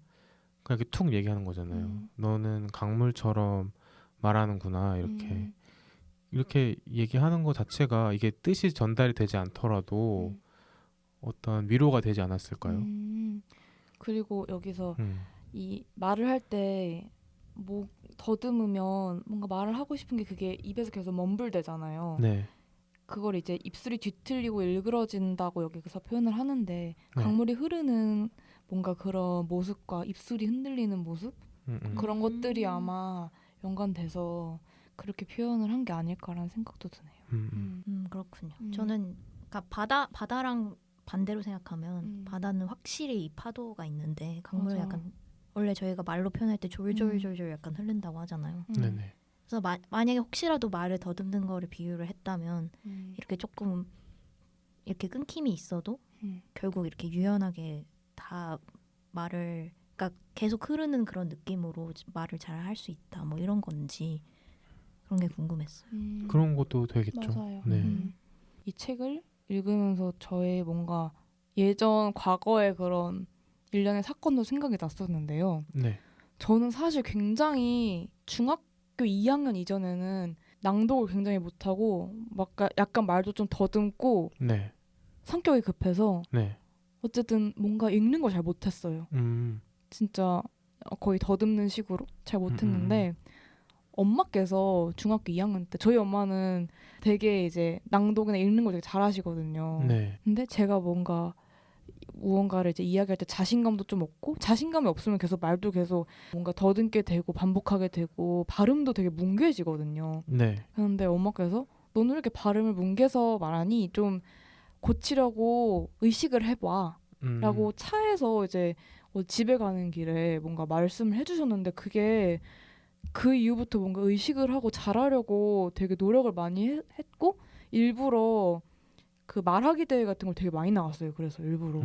그냥 이렇게 툭 얘기하는 거잖아요. 너는 강물처럼 말하는구나 이렇게 얘기하는 것 자체가 이게 뜻이 전달이 되지 않더라도 어떤 위로가 되지 않았을까요? 그리고 여기서 이 말을 할 때 더듬으면 뭔가 말을 하고 싶은 게 그게 입에서 계속 멈불되잖아요. 네. 그걸 이제 입술이 뒤틀리고 일그러진다고 여기서 표현을 하는데 네. 강물이 흐르는 뭔가 그런 모습과 입술이 흔들리는 모습 그런 것들이 아마 연관돼서 그렇게 표현을 한 게 아닐까라는 생각도 드네요. 그렇군요. 저는 그러니까 바다랑 반대로 생각하면 바다는 확실히 이 파도가 있는데 강물은 맞아. 약간 원래 저희가 말로 표현할 때 졸졸졸졸 약간 흐른다고 하잖아요. 네네. 그래서 만약에 혹시라도 말을 더듬는 거를 비유를 했다면 이렇게 조금 이렇게 끊김이 있어도 결국 이렇게 유연하게 다 말을 그러니까 계속 흐르는 그런 느낌으로 말을 잘 할 수 있다 뭐 이런 건지 그런 게 궁금했어요. 그런 것도 되겠죠. 맞아요. 네. 이 책을 읽으면서 저의 뭔가 예전 과거의 그런 일련의 사건도 생각이 났었는데요. 네. 저는 사실 굉장히 중학교 2학년 이전에는 낭독을 굉장히 못하고 약간 말도 좀 더듬고 네. 성격이 급해서 네. 어쨌든 뭔가 읽는 걸 잘 못했어요. 진짜 거의 더듬는 식으로 잘 못했는데 엄마께서 중학교 2학년 때 저희 엄마는 되게 이제 낭독이나 읽는 걸 되게 잘하시거든요. 네. 근데 제가 무언가를 이제 이야기할 때 자신감도 좀 없고 자신감이 없으면 계속 말도 계속 뭔가 더듬게 되고 반복하게 되고 발음도 되게 뭉개지거든요. 네. 그런데 엄마께서 너는 왜 이렇게 발음을 뭉개서 말하니 좀 고치려고 의식을 해봐 라고 차에서 이제 집에 가는 길에 뭔가 말씀을 해주셨는데 그게 그 이후부터 뭔가 의식을 하고 잘하려고 되게 노력을 많이 했고 일부러 그 말하기 대회 같은 걸 되게 많이 나갔어요. 그래서 일부러.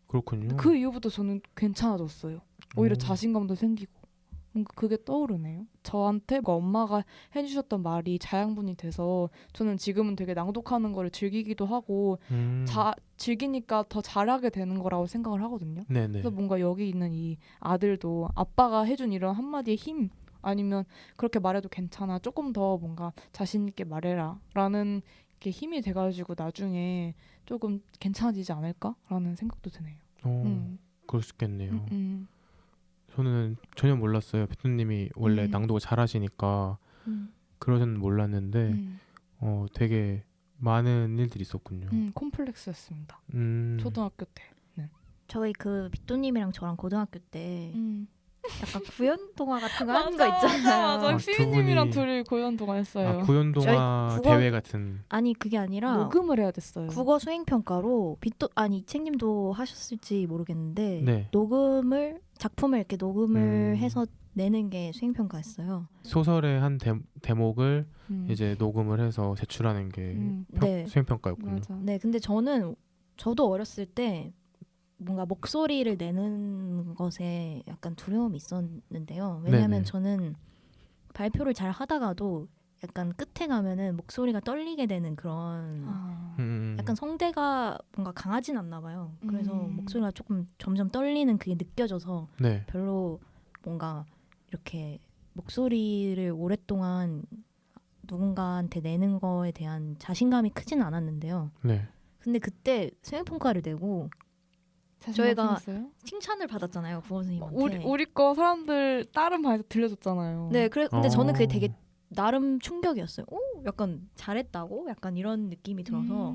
그렇군요. 그 이후부터 저는 괜찮아졌어요. 오히려 자신감도 생기고. 뭔가 그게 떠오르네요. 저한테 엄마가 해주셨던 말이 자양분이 돼서 저는 지금은 되게 낭독하는 거를 즐기기도 하고 즐기니까 더 잘하게 되는 거라고 생각을 하거든요. 네네. 그래서 뭔가 여기 있는 이 아들도 아빠가 해준 이런 한마디의 힘 아니면 그렇게 말해도 괜찮아 조금 더 뭔가 자신 있게 말해라 라는 게 힘이 돼가지고 나중에 조금 괜찮아지지 않을까라는 생각도 드네요. 그럴 수 있겠네요. 저는 전혀 몰랐어요. 피투님이 원래 낭독을 잘하시니까 그러진 몰랐는데 되게 많은 일들이 있었군요. 콤플렉스였습니다. 초등학교 때. 저희 그 빗도님이랑 저랑 고등학교 때 약간 구연 동화 같은 거 하는 거 있잖아요. 맞아. 피디님이랑 둘이 구연 동화 했어요. 구연 동화 저희 대회 같은. 아니 그게 아니라 녹음을 해야 됐어요. 국어 수행 평가로 이책님도 하셨을지 모르겠는데 네. 작품을 이렇게 녹음을 해서 내는 게 수행 평가였어요. 소설의 한 대목을 이제 녹음을 해서 제출하는 게 수행 평가였군요. 맞아. 네, 근데 저도 어렸을 때 뭔가 목소리를 내는 것에 약간 두려움이 있었는데요. 왜냐하면 네네. 저는 발표를 잘 하다가도 약간 끝에 가면은 목소리가 떨리게 되는 그런 약간 성대가 뭔가 강하진 않나 봐요. 그래서 목소리가 조금 점점 떨리는 그게 느껴져서 네. 별로 뭔가 이렇게 목소리를 오랫동안 누군가한테 내는 거에 대한 자신감이 크진 않았는데요. 네. 근데 그때 수행평가를 내고 저희가 칭찬을 받았잖아요, 국어 선생님한테. 우리 거 사람들 다른 반에서 들려줬잖아요. 네, 근데 저는 그게 되게 나름 충격이었어요. 오, 약간 잘했다고? 약간 이런 느낌이 들어서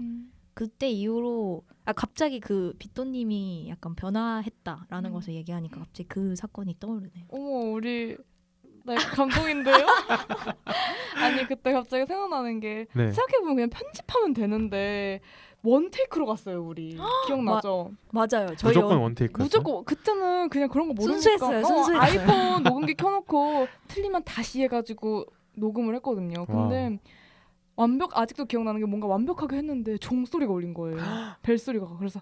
그때 이후로 갑자기 그 빗도님이 약간 변화했다라는 것을 얘기하니까 갑자기 그 사건이 떠오르네요. 어머, 나 감동인데요? 아니 그때 갑자기 생각나는 게 생각해보면 그냥 편집하면 되는데 원테이크로 갔어요 우리. 기억나죠? 맞아요. 저희 무조건 원테이크였어요? 무조건 그때는 그냥 그런 거 모르니까 순수했어요. 아이폰 녹음기 켜놓고 틀리면 다시 해가지고 녹음을 했거든요. 근데 아직도 기억나는 게 뭔가 완벽하게 했는데 종소리가 울린 거예요. 벨소리가. 그래서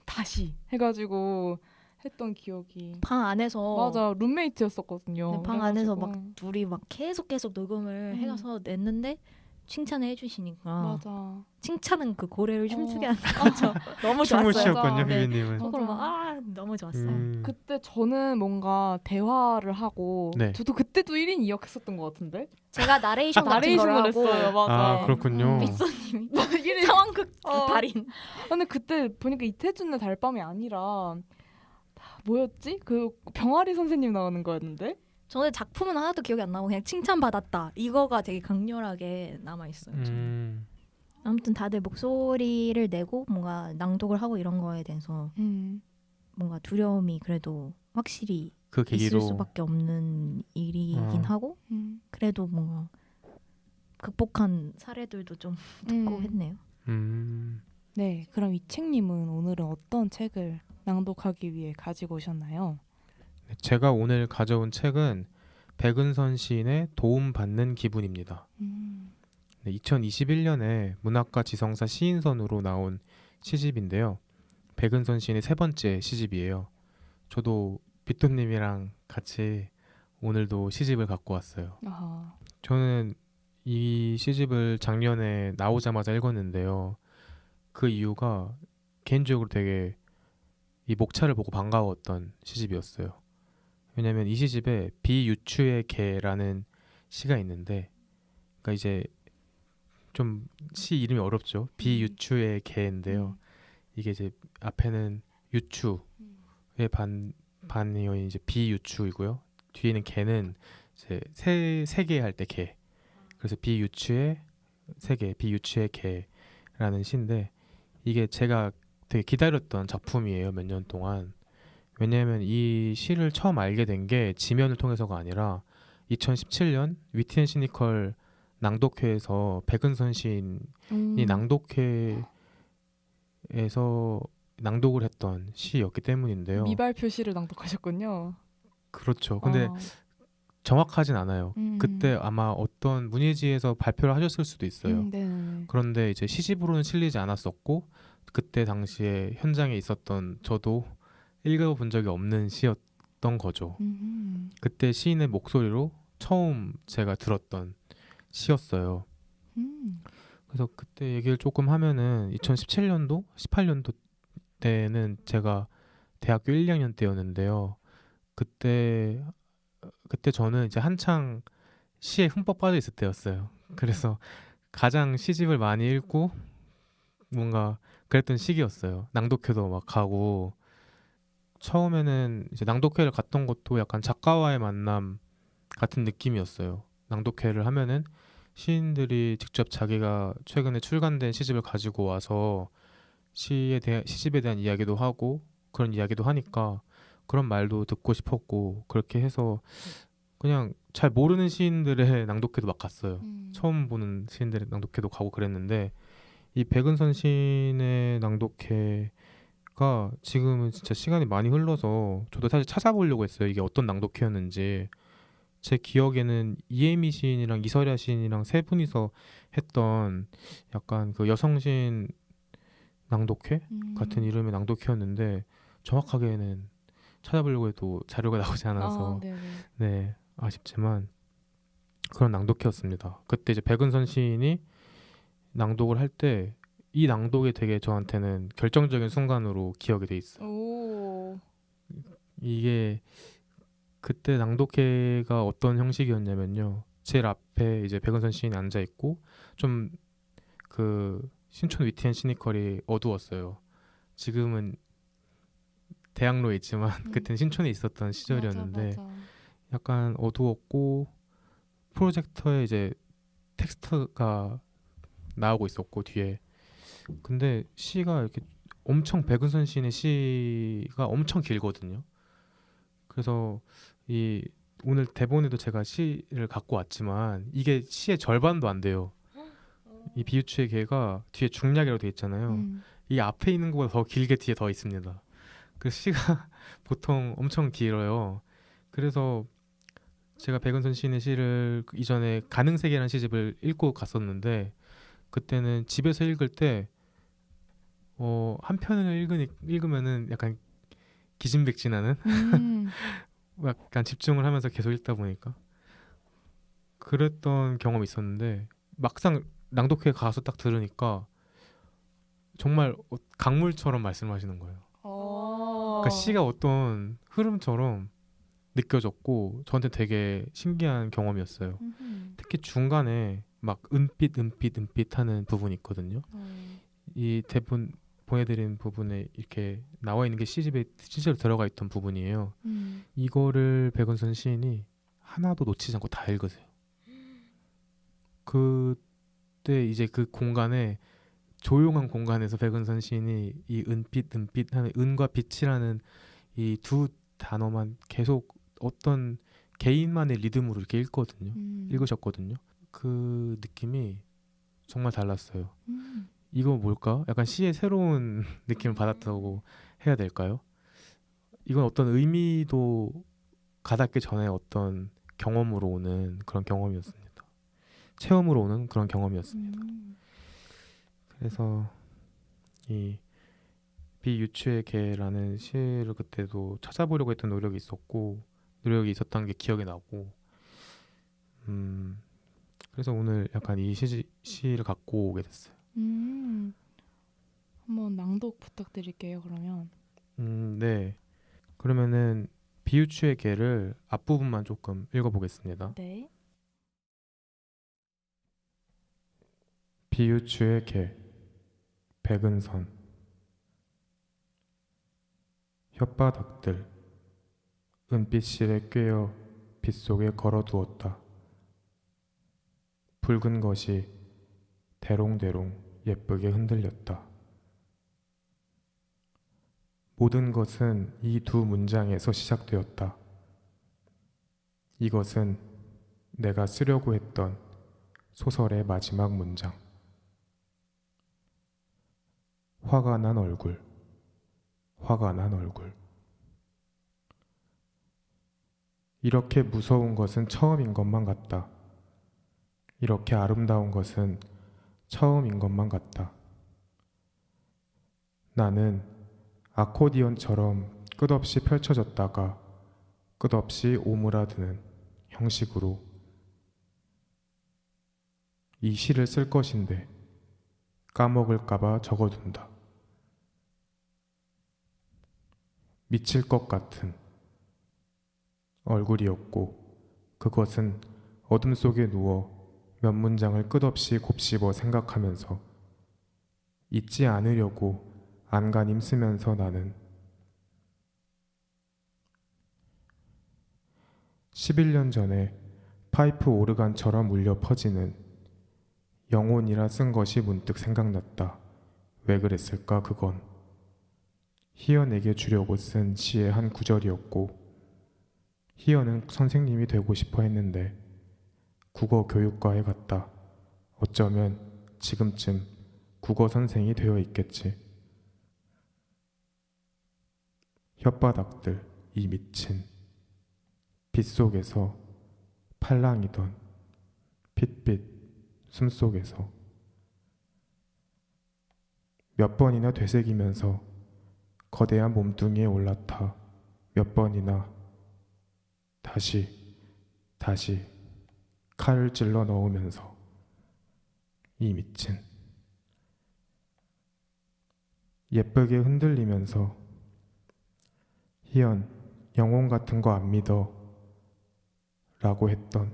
다시 해가지고 했던 기억이. 방 안에서 맞아, 룸메이트였었거든요. 네, 방 안에서 막 둘이 막 계속 녹음을 해서 냈는데 칭찬을 해주시니까 맞아. 칭찬은 그 고래를 춤추게 하는 거죠. 너무 좋았어요. 춤을 네. 비비님은. 속으로 막 너무 좋았어요. 그때 저는 뭔가 대화를 하고 저도 그때도 1인 2역 했었던 것 같은데 제가 나레이션 같은 걸 하고 했어요. 맞아. 그렇군요. 빗소님이 상황극 달인. 근데 그때 보니까 이태준의 달밤이 아니라 뭐였지? 그 병아리 선생님 나오는 거였는데 저는 작품은 하나도 기억이 안 나고 그냥 칭찬받았다 이거가 되게 강렬하게 남아 있어요. 아무튼 다들 목소리를 내고 뭔가 낭독을 하고 이런 거에 대해서 뭔가 두려움이 그래도 확실히 그 있을 계기로 수밖에 없는 일이긴 하고 그래도 뭔가 극복한 사례들도 좀 듣고 했네요. 네, 그럼 이책님은 오늘은 어떤 책을 낭독하기 위해 가지고 오셨나요? 네, 제가 오늘 가져온 책은 백은선 시인의 도움받는 기분입니다. 네, 2021년에 문학과 지성사 시인선으로 나온 시집인데요. 백은선 시인의 세 번째 시집이에요. 저도 비토님이랑 같이 오늘도 시집을 갖고 왔어요. 아하. 저는 이 시집을 작년에 나오자마자 읽었는데요. 그 이유가 개인적으로 되게 이 목차를 보고 반가웠던 시집이었어요. 왜냐면 이 시집에 비유추의 개라는 시가 있는데, 그러니까 이제 좀 시 이름이 어렵죠. 비유추의 개인데요. 이게 이제 앞에는 유추의 반이어인 이제 비유추이고요. 뒤에는 개는 이제 세개 할 때 개. 그래서 비유추의 세개, 비유추의 개라는 시인데 이게 제가 되게 기다렸던 작품이에요. 몇 년 동안. 왜냐하면 이 시를 처음 알게 된 게 지면을 통해서가 아니라 2017년 위트 앤 시니컬 낭독회에서 백은선 시인이 낭독회에서 낭독을 했던 시였기 때문인데요. 미발표 시를 낭독하셨군요. 그렇죠. 근데 정확하진 않아요. 그때 아마 어떤 문예지에서 발표를 하셨을 수도 있어요. 그런데 이제 시집으로는 실리지 않았었고 그때 당시에 현장에 있었던 저도 읽어본 적이 없는 시였던 거죠. 그때 시인의 목소리로 처음 제가 들었던 시였어요. 그래서 그때 얘기를 조금 하면은 2017년도, 18년도 때는 제가 대학교 1, 2학년 때였는데요. 그때 저는 이제 한창 시에 흠뻑 빠져 있을 때였어요. 그래서 가장 시집을 많이 읽고 뭔가 그랬던 시기였어요. 낭독회도 막 가고 처음에는 이제 낭독회를 갔던 것도 약간 작가와의 만남 같은 느낌이었어요. 낭독회를 하면은 시인들이 직접 자기가 최근에 출간된 시집을 가지고 와서 시집에 대한 이야기도 하고 그런 이야기도 하니까 그런 말도 듣고 싶었고 그렇게 해서 그냥 잘 모르는 시인들의 낭독회도 막 갔어요. 처음 보는 시인들의 낭독회도 가고 그랬는데 이 백은선 시인의 낭독회가 지금은 진짜 시간이 많이 흘러서 저도 사실 찾아보려고 했어요. 이게 어떤 낭독회였는지. 제 기억에는 이혜미 시인이랑 이설야 시인이랑 세 분이서 했던 약간 그 여성 시인 낭독회 같은 이름의 낭독회였는데 정확하게는 찾아보려고 해도 자료가 나오지 않아서 네 아쉽지만 그런 낭독회였습니다. 그때 이제 백은선 시인이 낭독을 할 때 이 낭독이 되게 저한테는 결정적인 순간으로 기억이 돼 있어요. 이게 그때 낭독회가 어떤 형식이었냐면요. 제일 앞에 이제 백은선 시인이 앉아 있고 좀 그 신촌 위트 앤 시니컬이 어두웠어요. 지금은 대학로에 있지만 그때는 신촌에 있었던 시절이었는데 맞아. 약간 어두웠고 프로젝터에 이제 텍스트가 나오고 있었고 뒤에 근데 시가 이렇게 엄청 백은선 시인의 시가 엄청 길거든요. 그래서 이 오늘 대본에도 제가 시를 갖고 왔지만 이게 시의 절반도 안 돼요. 이 비유추의 개가 뒤에 중략이라고 되어 있잖아요. 이 앞에 있는 것보다 더 길게 뒤에 더 있습니다. 그 시가 보통 엄청 길어요. 그래서 제가 백은선 시인의 시를 이전에 가능세계라는 시집을 읽고 갔었는데 그때는 집에서 읽을 때 한 편을 읽으면은 약간 기진백진하는 약간 집중을 하면서 계속 읽다 보니까 그랬던 경험이 있었는데 막상 낭독회에 가서 딱 들으니까 정말 강물처럼 말씀하시는 거예요. 그러니까 시가 어떤 흐름처럼 느껴졌고 저한테 되게 신기한 경험이었어요. 특히 중간에 막 은빛 하는 부분이 있거든요. 이 대본 보내드린 부분에 이렇게 나와 있는 게 시집에 실제로 들어가 있던 부분이에요. 이거를 백은선 시인이 하나도 놓치지 않고 다 읽으세요. 그때 이제 그 공간에 조용한 공간에서 백은선 시인이 이 은빛 하는 은과 빛이라는 이 두 단어만 계속 어떤 개인만의 리듬으로 이렇게 읽으셨거든요. 그 느낌이 정말 달랐어요. 이거 뭘까? 약간 시의 새로운 느낌을 받았다고 해야 될까요? 이건 어떤 의미도 가닿기 전에 어떤 경험으로 오는 그런 경험이었습니다. 체험으로 오는 그런 경험이었습니다. 그래서 이 비유추의 개라는 시를 그때도 찾아보려고 했던 노력이 있었던 게 기억이 나고 그래서 오늘 약간 이 시를 갖고 오게 됐어요. 한번 낭독 부탁드릴게요. 그러면. 네. 그러면은 비유추의 개를 앞부분만 조금 읽어보겠습니다. 네. 비유추의 개, 백은선. 혓바닥들 은빛실에 꿰어 빗속에 걸어두었다. 붉은 것이 대롱대롱 예쁘게 흔들렸다. 모든 것은 이 두 문장에서 시작되었다. 이것은 내가 쓰려고 했던 소설의 마지막 문장. 화가 난 얼굴, 화가 난 얼굴. 이렇게 무서운 것은 처음인 것만 같다. 이렇게 아름다운 것은 처음인 것만 같다. 나는 아코디언처럼 끝없이 펼쳐졌다가 끝없이 오므라드는 형식으로 이 시를 쓸 것인데 까먹을까봐 적어둔다. 미칠 것 같은 얼굴이었고 그것은 어둠 속에 누워 몇 문장을 끝없이 곱씹어 생각하면서 잊지 않으려고 안간힘 쓰면서 나는 11년 전에 파이프 오르간처럼 울려 퍼지는 영혼이라 쓴 것이 문득 생각났다. 왜 그랬을까 그건. 희연에게 주려고 쓴 시의 한 구절이었고 희연은 선생님이 되고 싶어 했는데 국어 교육과에 갔다. 어쩌면 지금쯤 국어 선생이 되어 있겠지. 혓바닥들 이 미친 빗속에서 팔랑이던 핏빛 숨속에서 몇 번이나 되새기면서 거대한 몸뚱이에 올라타 몇 번이나 다시 칼을 찔러 넣으면서 이 미친 예쁘게 흔들리면서 희연 영혼 같은 거 안 믿어 라고 했던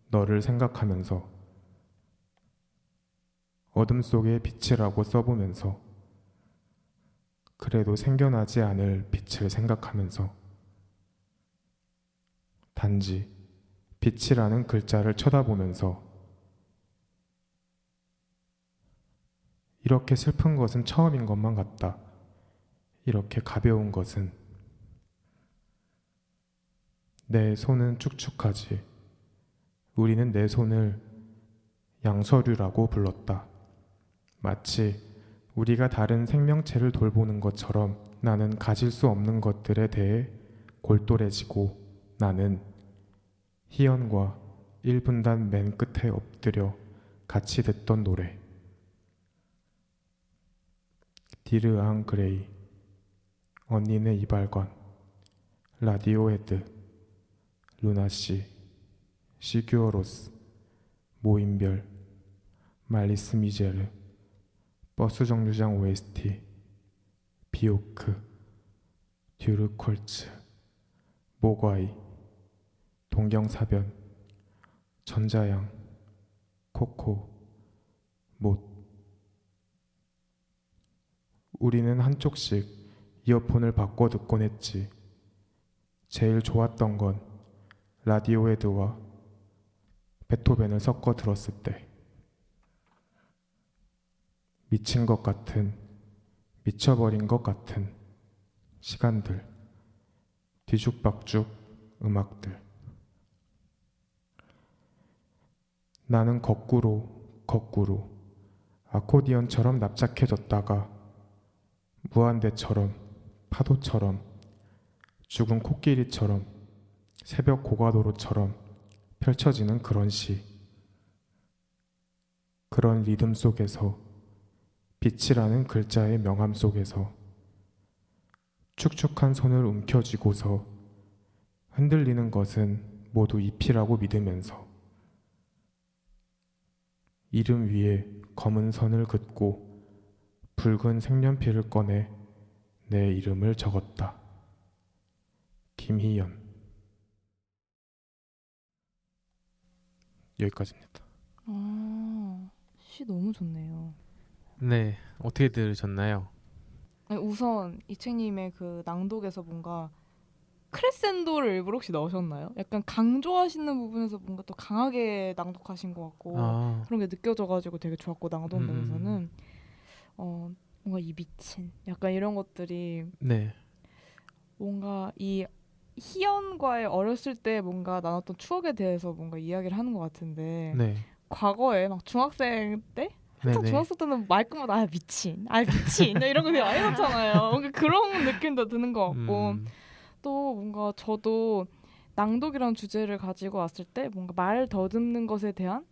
너를 생각하면서 어둠 속에 빛이라고 써보면서 그래도 생겨나지 않을 빛을 생각하면서 단지 빛이라는 글자를 쳐다보면서 이렇게 슬픈 것은 처음인 것만 같다. 이렇게 가벼운 것은 내 손은 축축하지. 우리는 내 손을 양서류라고 불렀다. 마치 우리가 다른 생명체를 돌보는 것처럼 나는 가질 수 없는 것들에 대해 골똘해지고 나는 희연과 1분단 맨 끝에 엎드려 같이 듣던 노래 디르앙 그레이 언니네 이발관 라디오헤드 루나씨 시규어로스 모임별 말리스 미제르 버스 정류장 OST 비오크 듀르콜츠 모과이 동경사변 전자양 코코 못 우리는 한쪽씩 이어폰을 바꿔 듣곤 했지. 제일 좋았던 건 라디오헤드와 베토벤을 섞어 들었을 때 미친 것 같은, 미쳐버린 것 같은 시간들, 뒤죽박죽 음악들. 나는 거꾸로 아코디언처럼 납작해졌다가 무한대처럼, 파도처럼, 죽은 코끼리처럼, 새벽 고가도로처럼 펼쳐지는 그런 시. 그런 리듬 속에서, 빛이라는 글자의 명암 속에서 축축한 손을 움켜쥐고서 흔들리는 것은 모두 잎이라고 믿으면서 이름 위에 검은 선을 긋고 붉은 색연필을 꺼내 내 이름을 적었다. 김희연. 여기까지입니다. 시 너무 좋네요. 네, 어떻게 들으셨나요? 아니, 우선 이책님의 그 낭독에서 뭔가 크레센도를 일부러 혹시 넣으셨나요? 약간 강조하시는 부분에서 뭔가 또 강하게 낭독하신 것 같고 그런 게 느껴져가지고 되게 좋았고 낭독면에서는 뭔가 이 미친 약간 이런 것들이 네, 뭔가 이 희연과의 어렸을 때 뭔가 나눴던 추억에 대해서 뭔가 이야기를 하는 것 같은데 네, 과거에 막 중학생 때 한창 네네. 중학생 때는 말끝마다 미친 이런 거 되게 많이 넣잖아요. 뭔가 그런 느낌도 드는 것 같고 또 뭔가 저도 낭독이라는 주제를 가지고 왔을 때 뭔가 말 더듬는 것에 대한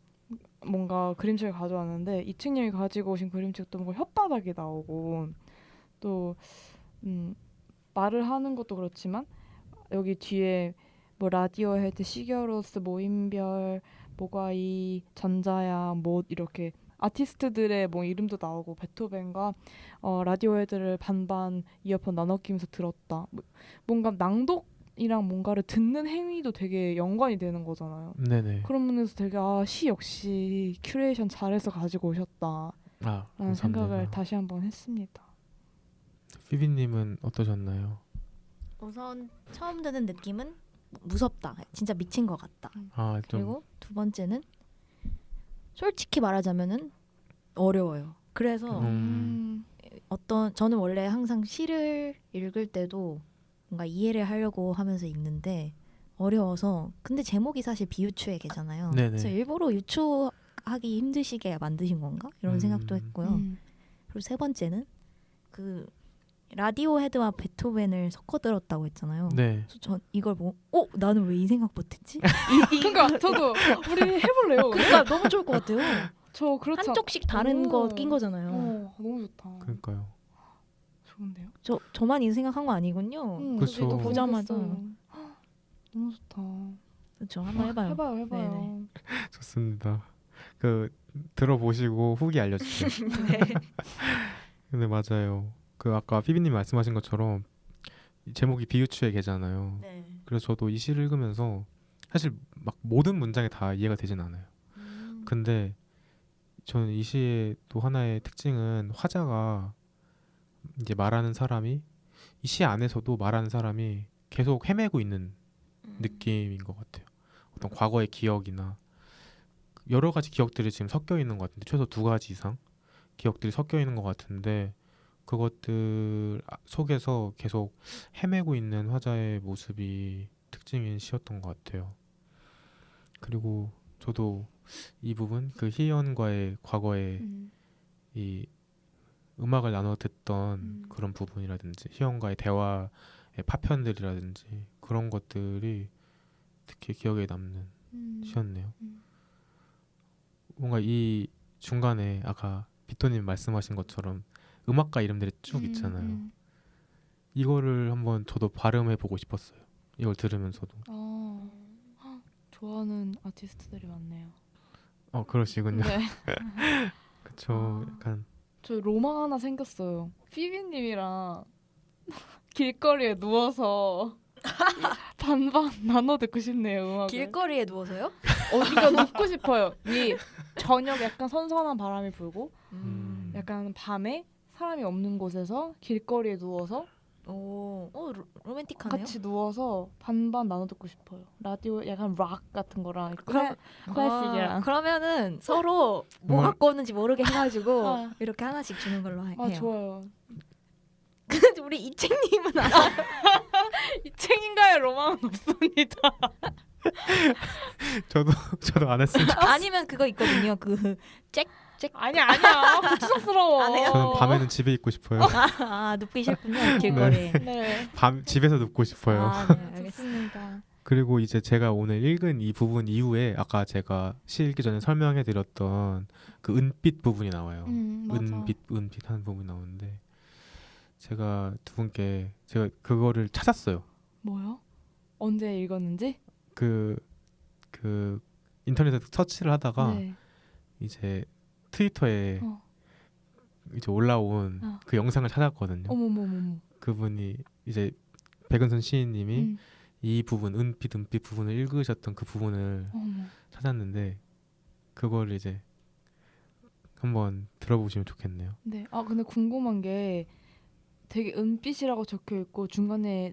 뭔가 그림책을 가져왔는데 이책님이 가지고 오신 그림책도 뭔가 혓바닥이 나오고 또 말을 하는 것도 그렇지만 여기 뒤에 뭐 라디오헤드, 시겨로스, 모임별, 모가이, 전자야, 뭐 이렇게 아티스트들의 뭐 이름도 나오고 베토벤과 라디오헤드를 반반 이어폰 나눠 끼면서 들었다. 뭔가 낭독이랑 뭔가를 듣는 행위도 되게 연관이 되는 거잖아요. 네네. 그런 면에서 되게 시 역시 큐레이션 잘해서 가지고 오셨다. 라는 감사합니다. 생각을 다시 한번 했습니다. 피비님은 어떠셨나요? 우선 처음 드는 느낌은 무섭다. 진짜 미친 것 같다. 그리고 두 번째는 솔직히 말하자면은 어려워요. 그래서 저는 원래 항상 시를 읽을 때도 뭔가 이해를 하려고 하면서 읽는데 어려워서 근데 제목이 사실 비유추의 개잖아요. 네네. 그래서 일부러 유추하기 힘드시게 만드신 건가? 이런 생각도 했고요. 그리고 세 번째는 그 라디오헤드와 베토벤을 섞어 들었다고 했잖아요. 네. 그래서 전 이걸 보고 나는 왜 이 생각 못했지? 그러니까 저도 우리 해볼래요. 그러니까 너무 좋을 것 같아요. 저 그렇지 한쪽씩 다른 거 낀 거잖아요. 너무 좋다. 그러니까요. 좋은데요? 저만 이 생각한 거 아니군요. 그쵸. 저도 보자마자. 너무 좋다. 그렇죠. 한번 해봐요. 해봐요. 네네. 좋습니다. 들어보시고 후기 알려주세요. 네. 근데 맞아요. 아까 피비님 말씀하신 것처럼 이 제목이 비유추의 개잖아요. 네. 그래서 저도 이 시를 읽으면서 사실 막 모든 문장이 다 이해가 되진 않아요. 근데 저는 이 시의 또 하나의 특징은 화자가 이제 말하는 사람이 이 시 안에서도 말하는 사람이 계속 헤매고 있는 느낌인 것 같아요. 어떤 과거의 기억이나 여러 가지 기억들이 지금 섞여 있는 것 같은데 최소 2가지 이상 기억들이 섞여 있는 것 같은데 그것들 속에서 계속 헤매고 있는 화자의 모습이 특징인 시였던 것 같아요. 그리고 저도 이 부분 희연과의 과거의 이 음악을 나눠 듣던 그런 부분이라든지 희연과의 대화의 파편들이라든지 그런 것들이 특히 기억에 남는 시였네요. 뭔가 이 중간에 아까 비토님 말씀하신 것처럼 음악가 이름들이 쭉 있잖아요. 이거를 한번 저도 발음해 보고 싶었어요. 이걸 들으면서도. 좋아하는 아티스트들이 많네요. 그러시군요. 네. 그쵸. 약간 저 로망 하나 생겼어요. 피비님이랑 길거리에 누워서 반반 나눠 듣고 싶네요. 음악을. 길거리에 누워서요? 어디가 눕고 싶어요. 이 저녁에 약간 선선한 바람이 불고 약간 밤에 사람이 없는 곳에서 길거리에 누워서 너무 로맨틱하네요. 같이 누워서 반반 나눠 듣고 싶어요. 라디오 약간 락 같은 거랑 그럼- 클래식이랑. 그러면은 서로 뭐 뭘- 갖고 오는지 모르게 해가지고 아. 이렇게 하나씩 주는 걸로 해요. 아 좋아요. 근데 우리 이채님은 이 책인가요? 로망은 없습니다. 저도 안 했습니다. 아니면 그거 있거든요. 그 아니야. 추석스러워. 안 해요? 저는 밤에는 집에 있고 싶어요. 눕기 싫군요. 길거리에. 네. 밤 집에서 눕고 싶어요. 네, 알겠습니다. 좋습니다. 그리고 이제 제가 오늘 읽은 이 부분 이후에 아까 제가 시 읽기 전에 설명해드렸던 그 은빛 부분이 나와요. 맞아. 은빛 하는 부분이 나오는데 제가 두 분께 제가 그거를 찾았어요. 뭐요? 언제 읽었는지? 그 인터넷에서 서치를 하다가 네. 이제 트위터에 어. 이제 올라온 어. 그 영상을 찾았거든요. 어머머머머. 그분이 이제 백은선 시인님이 음. 이 부분 은빛 부분을 읽으셨던 그 부분을 어머. 찾았는데 그걸 이제 한번 들어보시면 좋겠네요. 네. 아 근데 궁금한 게 되게 은빛이라고 적혀 있고 중간에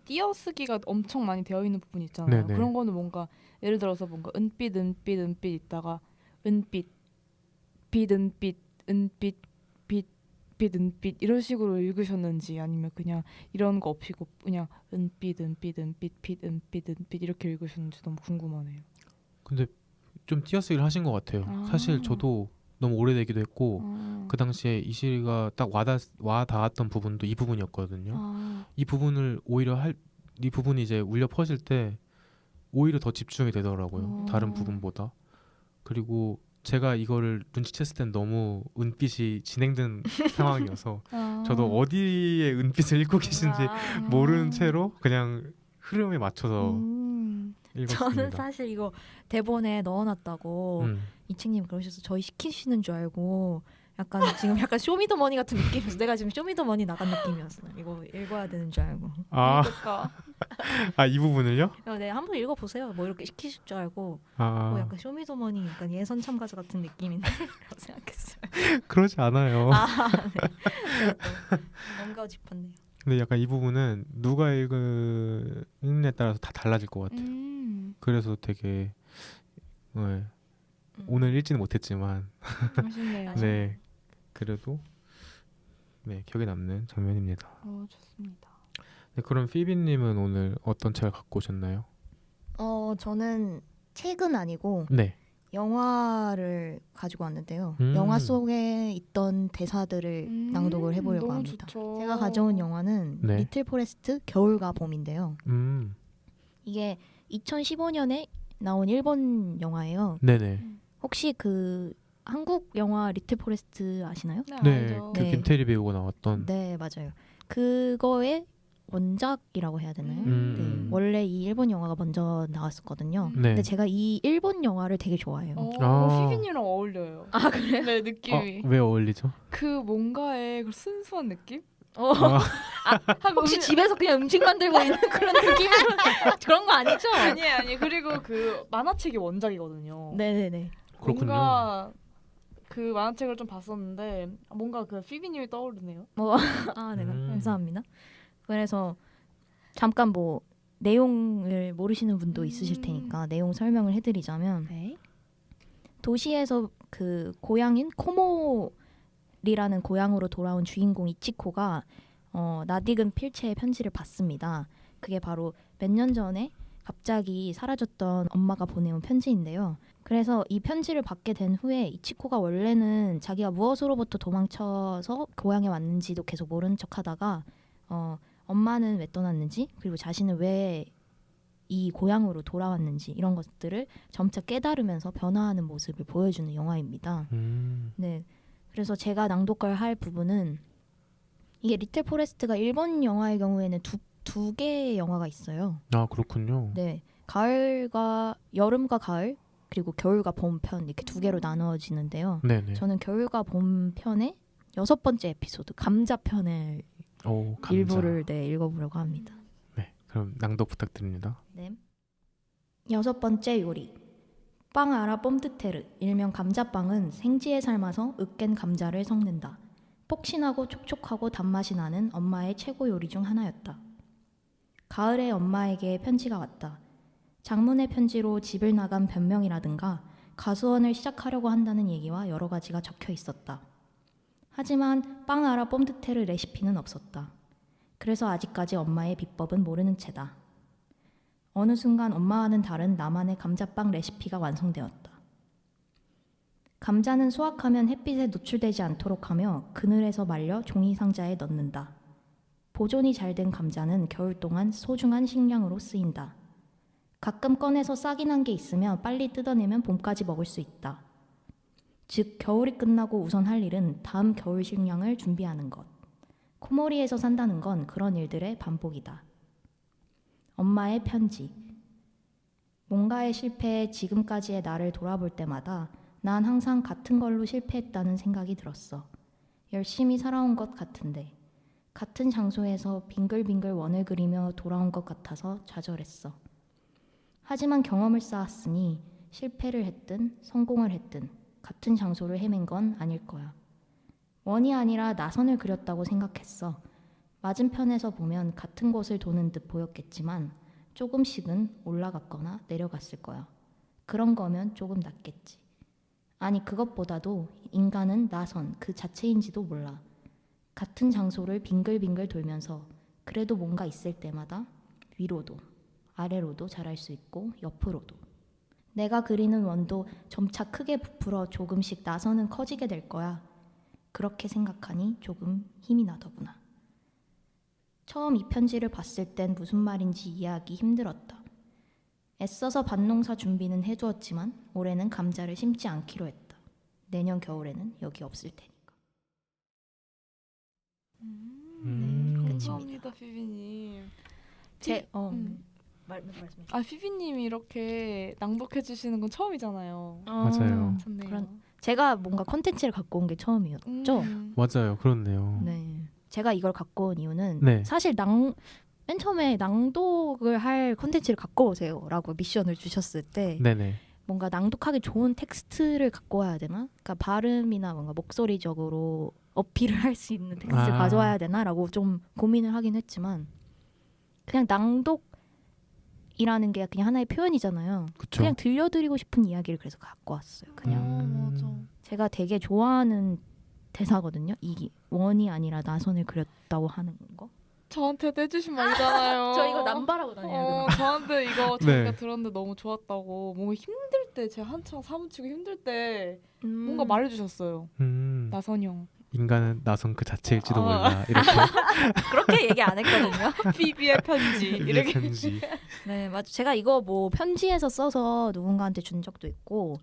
띄어쓰기가 엄청 많이 되어 있는 부분 있잖아요. 네네. 그런 거는 뭔가 예를 들어서 뭔가 은빛 있다가 은빛 은빛 은빛 이런 식으로 읽으셨는지 아니면 그냥 이런 거 없이고 그냥 은빛 이렇게 읽으셨는지 너무 궁금하네요. 근데 좀 띄어쓰기를 하신 것 같아요. 아. 사실 저도 너무 오래되기도 했고 아. 그 당시에 이 시가 딱 와닿았던 부분도 이 부분이었거든요. 아. 이 부분을 오히려 이 부분이 이제 울려 퍼질 때 오히려 더 집중이 되더라고요. 다른 부분보다. 그리고 제가 이거를 눈치챘을 땐 너무 은빛이 진행된 상황이어서 아. 저도 어디에 은빛을 읽고 계신지 모르는 채로 그냥 흐름에 맞춰서 읽었습니다. 저는 사실 이거 대본에 넣어놨다고 음. 이책님 그러셔서 저희 시키시는 줄 알고 약간 지금 약간 쇼미더머니 같은 느낌이었어. 내가 지금 쇼미더머니 나간 느낌이었어요. 이거 읽어야 되는 줄 알고. 그러니까. 이 부분을요? 네, 한번 읽어보세요. 뭐 이렇게 시키실 줄 알고 아, 뭐 약간 쇼미더머니 약간 예선 참가자 같은 느낌인데 라고 생각했어요. 그러지 않아요. 네, 뭔가 짚었네요. 근데 약간 이 부분은 누가 읽느냐에 따라서 다 달라질 것 같아요. 그래서 되게 네, 오늘 읽지는 못했지만 아쉽네요. 네 그래도 네 기억에 남는 장면입니다. 좋습니다. 네, 그럼 피비님은 오늘 어떤 책을 갖고 오셨나요? 저는 책은 아니고 네. 영화를 가지고 왔는데요. 음. 영화 속에 있던 대사들을 낭독을 해보려고 너무 합니다. 좋죠. 제가 가져온 영화는 네. 리틀 포레스트 겨울과 봄인데요. 이게 2015년에 나온 일본 영화예요. 네네. 혹시 그 한국 영화 리틀 포레스트 아시나요? 네, 알죠. 그 네. 김태리 배우가 나왔던. 네, 맞아요. 그거의 원작이라고 해야 되나요? 네, 원래 이 일본 영화가 먼저 나왔었거든요. 네. 근데 제가 이 일본 영화를 되게 좋아해요. 피비님이랑 어울려요. 아 그래요? 네 느낌이. 왜 어울리죠? 그 뭔가의 그 순수한 느낌? 혹시 집에서 그냥 음식 만들고 있는 그런 느낌으로 그런 거 아니죠? 아니 그리고 그 만화책이 원작이거든요. 네네네. 그렇군요. 뭔가 그 만화책을 좀 봤었는데 뭔가 그 피비님이 떠오르네요. 아, 네, 감사합니다. 그래서 잠깐 뭐 내용을 모르시는 분도 있으실 테니까 내용 설명을 해드리자면 네. 도시에서 그 고향인 코모리라는 고향으로 돌아온 주인공 이치코가 낯익은 필체의 편지를 받습니다. 그게 바로 몇 년 전에 갑자기 사라졌던 엄마가 보내온 편지인데요. 그래서 이 편지를 받게 된 후에 이치코가 원래는 자기가 무엇으로부터 도망쳐서 고향에 왔는지도 계속 모른 척하다가 엄마는 왜 떠났는지 그리고 자신은 왜 이 고향으로 돌아왔는지 이런 것들을 점차 깨달으면서 변화하는 모습을 보여주는 영화입니다. 네, 그래서 제가 낭독을 할 부분은 이게 리틀 포레스트가 일본 영화의 경우에는 두 개의 영화가 있어요. 아 그렇군요. 네, 여름과 가을 그리고 겨울과 봄 편 이렇게 두 개로 나누어지는데요. 네네. 저는 겨울과 봄 편의 6번째 에피소드 감자 편을 감자. 일부를 읽어보려고 합니다. 네, 그럼 낭독 부탁드립니다. 네. 6번째 요리. 빵 아라 뽐뜨테르 일명 감자빵은 생지에 삶아서 으깬 감자를 섞는다. 폭신하고 촉촉하고 단맛이 나는 엄마의 최고 요리 중 하나였다. 가을에 엄마에게 편지가 왔다. 장문의 편지로 집을 나간 변명이라든가 가수원을 시작하려고 한다는 얘기와 여러 가지가 적혀 있었다. 하지만 빵 알아 뽐드테르 레시피는 없었다. 그래서 아직까지 엄마의 비법은 모르는 채다. 어느 순간 엄마와는 다른 나만의 감자빵 레시피가 완성되었다. 감자는 수확하면 햇빛에 노출되지 않도록 하며 그늘에서 말려 종이 상자에 넣는다. 보존이 잘 된 감자는 겨울 동안 소중한 식량으로 쓰인다. 가끔 꺼내서 싹이 난 게 있으면 빨리 뜯어내면 봄까지 먹을 수 있다. 즉 겨울이 끝나고 우선 할 일은 다음 겨울 식량을 준비하는 것. 코모리에서 산다는 건 그런 일들의 반복이다. 엄마의 편지. 뭔가의 실패에 지금까지의 나를 돌아볼 때마다 난 항상 같은 걸로 실패했다는 생각이 들었어. 열심히 살아온 것 같은데 같은 장소에서 빙글빙글 원을 그리며 돌아온 것 같아서 좌절했어. 하지만 경험을 쌓았으니 실패를 했든 성공을 했든 같은 장소를 헤맨 건 아닐 거야. 원이 아니라 나선을 그렸다고 생각했어. 맞은편에서 보면 같은 곳을 도는 듯 보였겠지만 조금씩은 올라갔거나 내려갔을 거야. 그런 거면 조금 낫겠지. 아니 그것보다도 인간은 나선 그 자체인지도 몰라. 같은 장소를 빙글빙글 돌면서 그래도 뭔가 있을 때마다 위로도 아래로도 자랄 수 있고 옆으로도. 내가 그리는 원도 점차 크게 부풀어 조금씩 나선은 커지게 될 거야. 그렇게 생각하니 조금 힘이 나더구나. 처음 이 편지를 봤을 땐 무슨 말인지 이해하기 힘들었다. 애써서 밭농사 준비는 해두었지만 올해는 감자를 심지 않기로 했다. 내년 겨울에는 여기 없을 테니까. 감사합니다, 피비님. 말씀해. 아, 피비님이 이렇게 낭독해 주시는 건 처음이잖아요. 맞아요. 좋네요. 제가 뭔가 컨텐츠를 갖고 온 게 처음이었죠. 맞아요. 그렇네요. 네. 제가 이걸 갖고 온 이유는 네. 사실 맨 처음에 낭독을 할 컨텐츠를 갖고 오세요라고 미션을 주셨을 때 네네. 뭔가 낭독하기 좋은 텍스트를 갖고 와야 되나? 그러니까 발음이나 뭔가 목소리적으로 어필을 할 수 있는 텍스트를 가져와야 되나라고 좀 고민을 하긴 했지만 그냥 낭독이라는 게 그냥 하나의 표현이잖아요. 그쵸. 그냥 들려드리고 싶은 이야기를 그래서 갖고 왔어요. 그냥 맞아. 제가 되게 좋아하는 대사거든요. 이 원이 아니라 나선을 그렸다고 하는 거. 저한테도 해주신 말이잖아요. 저 이거 남발하고 다녀요. 저한테 이거 네. 자기가 들었는데 너무 좋았다고. 뭔가 힘들 때 제가 한창 사무치고 힘들 때 뭔가 말해주셨어요. 나선이 형. 인간은 나선 그 자체일지도 아. 몰라. 이렇게. 그렇게 얘기 안 했거든요. 피비의 편지. 이렇게. 편지. 네, 맞죠. 제가 이거 뭐 편지에서 써서 누군가한테 준 적도 있고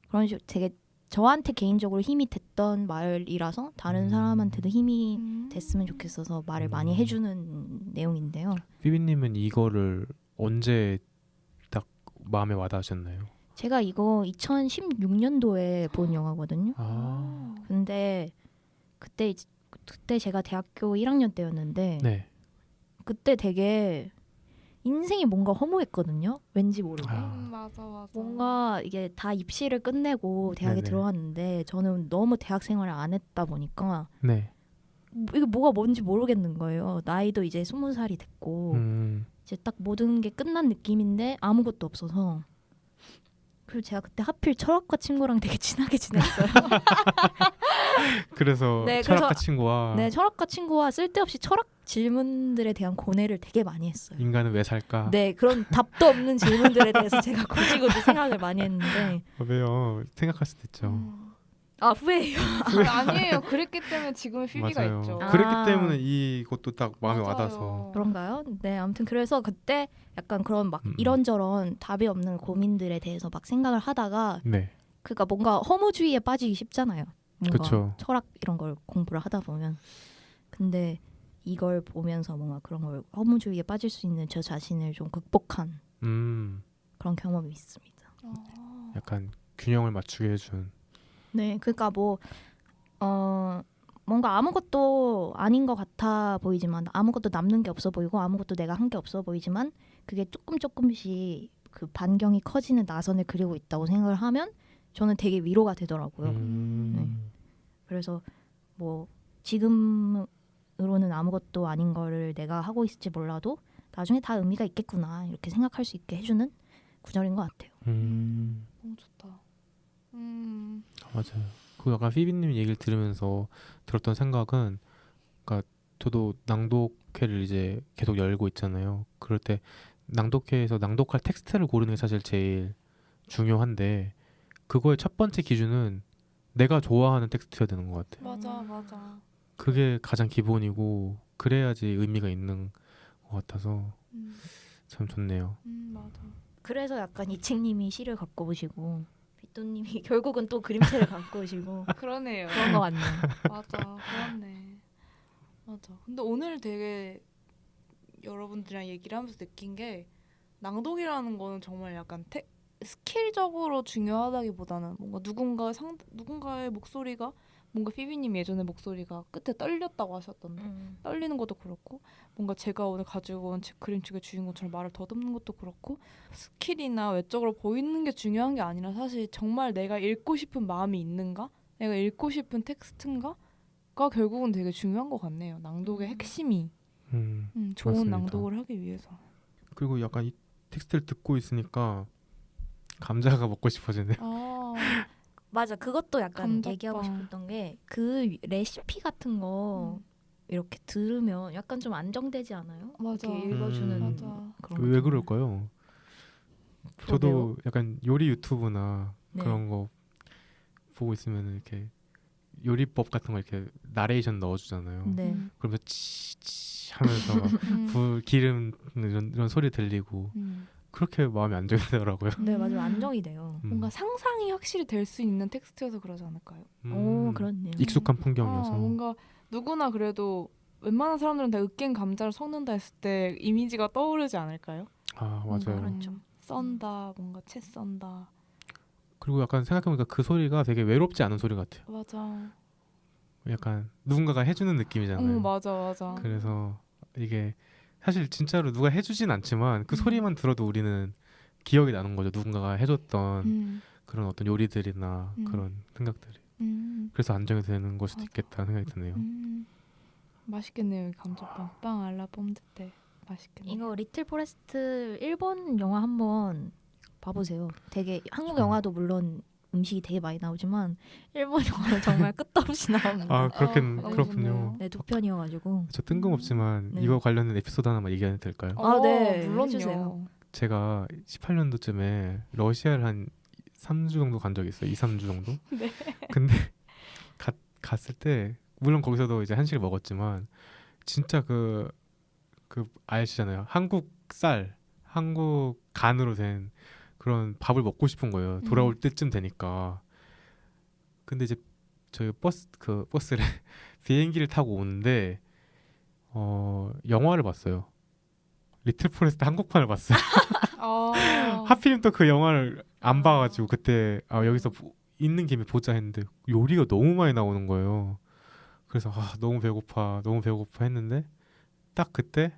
그런 식으로 되게 저한테 개인적으로 힘이 됐던 말이라서 다른 사람한테도 힘이 됐으면 좋겠어서 말을 많이 해주는 내용인데요. 피비님은 이거를 언제 딱 마음에 와닿으셨나요? 제가 이거 2016년도에 본 영화거든요. 아. 근데 그때 제가 대학교 1학년 때였는데 네. 그때 되게 인생이 뭔가 허무했거든요. 왠지 모르고. 맞아. 뭔가 이게 다 입시를 끝내고 대학에 네네. 들어왔는데 저는 너무 대학 생활을 안 했다 보니까 네. 이게 뭐가 뭔지 모르겠는 거예요. 나이도 이제 20살이 됐고 이제 딱 모든 게 끝난 느낌인데 아무것도 없어서 그리고 제가 그때 하필 철학과 친구랑 되게 친하게 지냈어요. 그래서 네, 철학과 그래서- 친구와 네, 철학과 친구와 쓸데없이 철학 질문들에 대한 고뇌를 되게 많이 했어요. 인간은 왜 살까? 네, 그런 답도 없는 질문들에 대해서 제가 고지고지 생각을 많이 했는데 왜요? 생각할 수도 있죠. 후회해요. 아니에요. 그랬기 때문에 지금의 피비가 맞아요. 있죠. 그랬기 아. 때문에 이것도 딱 마음에 맞아요. 와닿아서. 그런가요? 네, 아무튼 그래서 그때 약간 그런 막 이런저런 답이 없는 고민들에 대해서 막 생각을 하다가 네. 그러니까 뭔가 허무주의에 빠지기 쉽잖아요. 뭔가 그쵸. 철학 이런 걸 공부를 하다 보면. 근데 이걸 보면서 뭔가 그런 걸 허무주의에 빠질 수 있는 저 자신을 좀 극복한 그런 경험이 있습니다. 약간 균형을 맞추게 해준. 네, 그러니까 뭔가 아무것도 아닌 것 같아 보이지만 아무것도 남는 게 없어 보이고 아무것도 내가 한 게 없어 보이지만 그게 조금씩 그 반경이 커지는 나선을 그리고 있다고 생각을 하면 저는 되게 위로가 되더라고요. 네. 그래서 뭐 지금으로는 아무것도 아닌 거를 내가 하고 있을지 몰라도 나중에 다 의미가 있겠구나 이렇게 생각할 수 있게 해주는 구절인 것 같아요. 너무 좋다. 맞아요. 그 약간 피비님 얘기를 들으면서 들었던 생각은, 그러니까 저도 낭독회를 이제 계속 열고 있잖아요. 그럴 때 낭독회에서 낭독할 텍스트를 고르는 게 사실 제일 중요한데, 그거의 첫 번째 기준은 내가 좋아하는 텍스트여야 되는 것 같아요. 맞아. 그게 가장 기본이고 그래야지 의미가 있는 것 같아서 참 좋네요. 맞아. 그래서 약간 이책님이 시를 갖고 오시고 빗도님이 결국은 또 그림체를 갖고 오시고 그러네요. 그런 것 같네요. 맞아, 그렇네. 맞아. 근데 오늘 되게 여러분들이랑 얘기를 하면서 느낀 게 낭독이라는 거는 정말 약간 스킬적으로 중요하다기보다는 뭔가 누군가의 목소리가 뭔가 피비님 예전에 목소리가 끝에 떨렸다고 하셨던데 떨리는 것도 그렇고 뭔가 제가 오늘 가지고 온 그림책의 주인공처럼 말을 더듬는 것도 그렇고 스킬이나 외적으로 보이는 게 중요한 게 아니라 사실 정말 내가 읽고 싶은 마음이 있는가? 내가 읽고 싶은 텍스트인가?가 결국은 되게 중요한 것 같네요. 낭독의 핵심이 좋은 맞습니다. 낭독을 하기 위해서. 그리고 약간 이 텍스트를 듣고 있으니까 감자가 먹고 싶어지네. 맞아. 그것도 약간 감자빵. 얘기하고 싶었던 게 그 레시피 같은 거 이렇게 들으면 약간 좀 안정되지 않아요? 맞아. 이렇게 읽어주는 맞아. 그런 왜 거 그럴까요? 저도 약간 요리 유튜브나 그런 거 보고 있으면 이렇게 요리법 같은 거 이렇게 나레이션 넣어주잖아요. 네. 그러면서 치치 하면서 막 기름 이런 소리 들리고 그렇게 마음이 안정되더라고요. 네, 맞아요. 안정이 돼요. 뭔가 상상이 확실히 될 수 있는 텍스트여서 그러지 않을까요? 오, 그렇네요. 익숙한 풍경이어서. 뭔가 누구나 그래도 웬만한 사람들은 다 으깬 감자를 섞는다 했을 때 이미지가 떠오르지 않을까요? 아 뭔가 맞아요. 그렇죠. 썬다, 뭔가 채 썬다. 그리고 약간 생각해보니까 그 소리가 되게 외롭지 않은 소리 같아요. 맞아. 약간 누군가가 해주는 느낌이잖아요. 맞아. 그래서 이게 사실 진짜로 누가 해주진 않지만 그 소리만 들어도 우리는 기억이 나는 거죠. 누군가가 해줬던 그런 어떤 요리들이나 그런 생각들이. 그래서 안정이 되는 걸 수도 맞아. 있겠다는 생각이 드네요. 맛있겠네요. 감자빵. 빵 알라 뽐드때 맛있겠네요. 이거 리틀 포레스트 일본 영화 한번 봐보세요. 되게 한국 영화도 물론 음식이 되게 많이 나오지만 일본 영화는 정말 끝없이 나옵니다. 아 너무 그렇군요. 좋네요. 네, 두 편이어가지고. 저 뜬금없지만 네. 이거 관련된 에피소드 하나만 얘기해도 될까요? 네, 물론요. 해주세요. 제가 18년도쯤에 러시아를 한 3주 정도 간 적이 있어요. 2, 3주 정도. 네. 근데 갔을 때 물론 거기서도 이제 한식을 먹었지만 진짜 그 아시잖아요. 한국 쌀, 한국 간으로 된 그런 밥을 먹고 싶은 거예요. 돌아올 때쯤 되니까. 근데 이제 저희 버스를 비행기를 타고 오는데 영화를 봤어요. 리틀 포레스트 한국판을 봤어요. 하필이면 또 그 영화를 안 봐가지고 그때 여기서 있는 김에 보자 했는데 요리가 너무 많이 나오는 거예요. 그래서 너무 배고파 했는데 딱 그때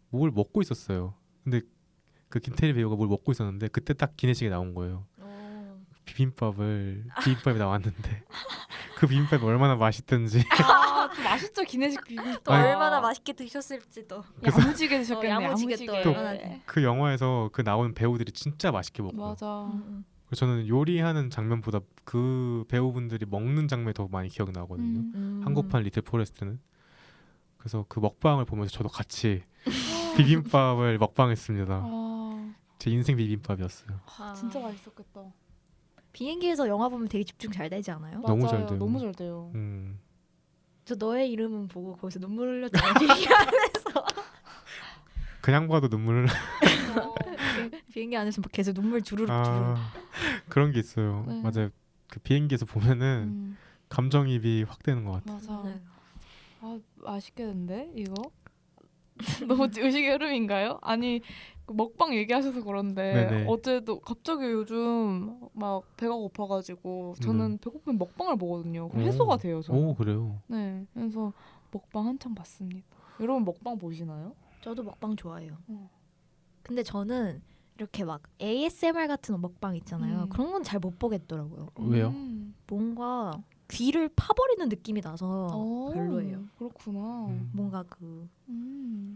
뭘 먹고 있었어요. 근데 그 김태리 배우가 뭘 먹고 있었는데 그때 딱 기내식이 나온 거예요. 비빔밥이 나왔는데 그 비빔밥이 얼마나 맛있던지. 또 맛있죠. 기내식 비빔밥. 또 얼마나 맛있게 드셨을지도. 야무지게 드셨겠네. 야무지게 또 얼마나. 그 영화에서 그 나오는 배우들이 진짜 맛있게 먹고. 맞아. 저는 요리하는 장면보다 그 배우분들이 먹는 장면이 더 많이 기억이 나거든요. 한국판 리틀 포레스트는. 그래서 그 먹방을 보면서 저도 같이 비빔밥을 먹방했습니다. 제 인생 비빔밥이었어요. 진짜 맛있었겠다. 비행기에서 영화 보면 되게 집중 잘 되지 않아요? 너무 잘 돼요. 너무 잘 돼요. 저 너의 이름은 보고 거기서 눈물 흘렸잖아요. 비행기 안에서. 그냥 봐도 눈물을. 비행기 안에서 막 계속 눈물 주르륵. 그런 게 있어요. 네. 맞아요. 그 비행기에서 보면은 감정이입이 확 되는 것 같아요. 맞아. 네. 맛있겠는데 이거? 너무 의식의 흐름인가요? 아니 먹방 얘기하셔서 그런데 네네. 어제도 갑자기 요즘 막 배가 고파가지고 저는 배고프면 먹방을 보거든요. 그럼 해소가 돼요. 저는. 오 그래요. 네, 그래서 먹방 한참 봤습니다. 여러분 먹방 보시나요? 저도 먹방 좋아해요. 근데 저는 이렇게 막 ASMR 같은 먹방 있잖아요. 그런 건 잘 못 보겠더라고요. 왜요? 뭔가 귀를 파버리는 느낌이 나서 별로예요. 그렇구나. 뭔가 그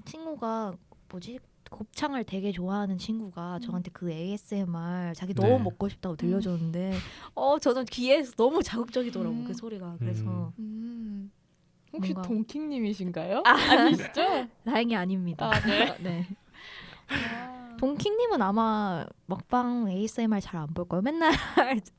친구가 뭐지 곱창을 되게 좋아하는 친구가 저한테 그 ASMR 자기 네. 너무 먹고 싶다고 들려줬는데 저는 귀에서 너무 자극적이더라고 그 소리가. 그래서 혹시 뭔가- 동킹님이신가요? 아니시죠? 다행히 아닙니다. 아, 네. 네. 아. 동킹님은 아마 먹방 ASMR 잘 안 볼 거예요. 맨날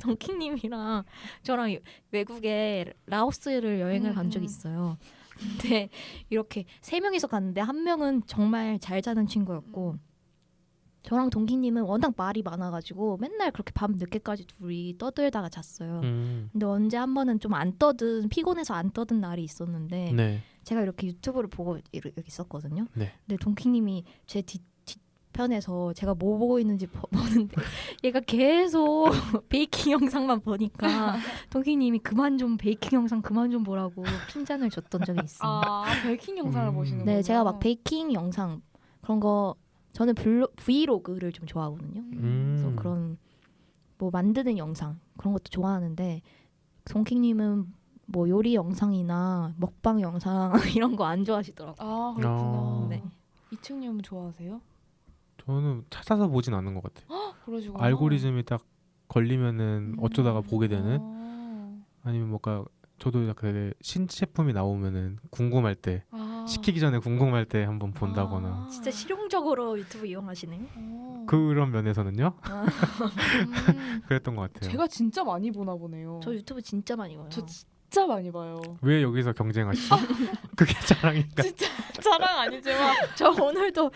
동킹님이랑 저랑 외국에 라오스를 여행을 간 적이 있어요. 근데 이렇게 3명이서 갔는데 한 명은 정말 잘 자는 친구였고 저랑 동킹님은 워낙 말이 많아가지고 맨날 그렇게 밤 늦게까지 둘이 떠들다가 잤어요. 근데 언제 한 번은 좀 피곤해서 안 떠든 날이 있었는데 네. 제가 이렇게 유튜브를 보고 이렇게 있었거든요. 네. 근데 동킹님이 제 뒤편에서 제가 뭐 보고 있는지 보는데 얘가 계속 베이킹 영상만 보니까 동킹님이 베이킹 영상 그만 좀 보라고 핀잔을 줬던 적이 있습니다. 아, 베이킹 영상을 보시는 거예요? 네, 제가 막 베이킹 영상 그런 거 저는 브이로그를 좀 좋아하거든요. 그래서 그런 뭐 만드는 영상 그런 것도 좋아하는데 동킹님은 뭐 요리 영상이나 먹방 영상 이런 거 안 좋아하시더라고요. 아, 그렇구나. 네. 이층님은 좋아하세요? 저는 찾아서 보진 않는 것 같아요. 그러시구나. 알고리즘이 딱 걸리면은 어쩌다가 보게 되는 아. 아니면 뭔가 저도 약간 되게 신제품이 나오면은 궁금할 때 아. 시키기 전에 궁금할 때 한번 본다거나 아. 진짜 실용적으로 유튜브 이용하시네요. 그런 면에서는요 음. 그랬던 것 같아요. 제가 진짜 많이 보나 보네요. 저 유튜브 진짜 많이 봐요. 저 진짜 많이 봐요. 왜 여기서 경쟁하시죠? 그게 자랑인가? 진짜 자랑 아니지만 저 오늘도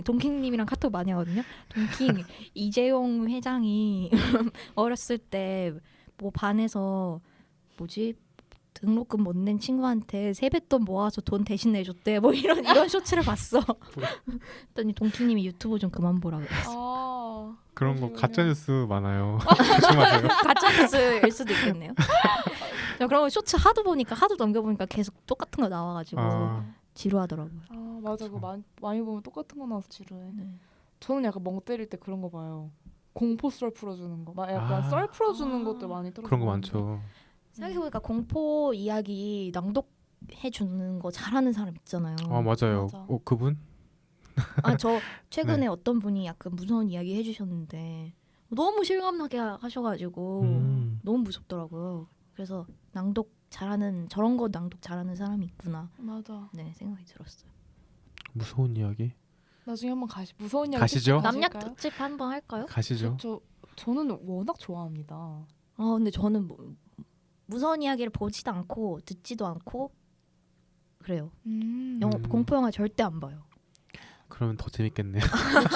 동킹님이랑 카톡 많이 하거든요. 동킹 이재용 회장이 어렸을 때 뭐 반에서 등록금 못 낸 친구한테 세뱃돈 모아서 돈 대신 내줬대. 뭐 이런 쇼츠를 봤어. 그랬더니 동킹님이 유튜브 좀 그만 보라 그랬어. 아, 그런 거 그러시군요. 가짜 뉴스 많아요. 조심하세요. 가짜뉴스일 수도 있겠네요. 저 그런 거 쇼츠 하도 넘겨보니까 계속 똑같은 거 나와가지고 지루하더라고요. 아, 맞아. 그거 많이 보면 똑같은 거 나와서 지루해. 네. 저는 약간 멍 때릴 때 그런 거 봐요. 공포 썰 풀어주는 거. 막 약간 아. 썰 풀어주는 것들 많이 들어. 그런 거 많죠. 생각해보니까 공포 이야기 낭독해주는 거 잘하는 사람 있잖아요. 아 맞아요. 맞아. 그분? 저 최근에 네. 어떤 분이 약간 무서운 이야기 해주셨는데 너무 실감나게 하셔가지고 너무 무섭더라고요. 그래서 저런 거 낭독 잘하는 사람이 있구나. 맞아. 네, 생각이 들었어요. 무서운 이야기? 나중에 한번 무서운 이야기 가시죠? 남약 가실까요? 특집 한번 할까요? 가시죠. 저는 워낙 좋아합니다. 근데 저는 무서운 이야기를 보지도 않고 듣지도 않고 그래요. 공포 영화 절대 안 봐요. 그러면 더 재밌겠네요.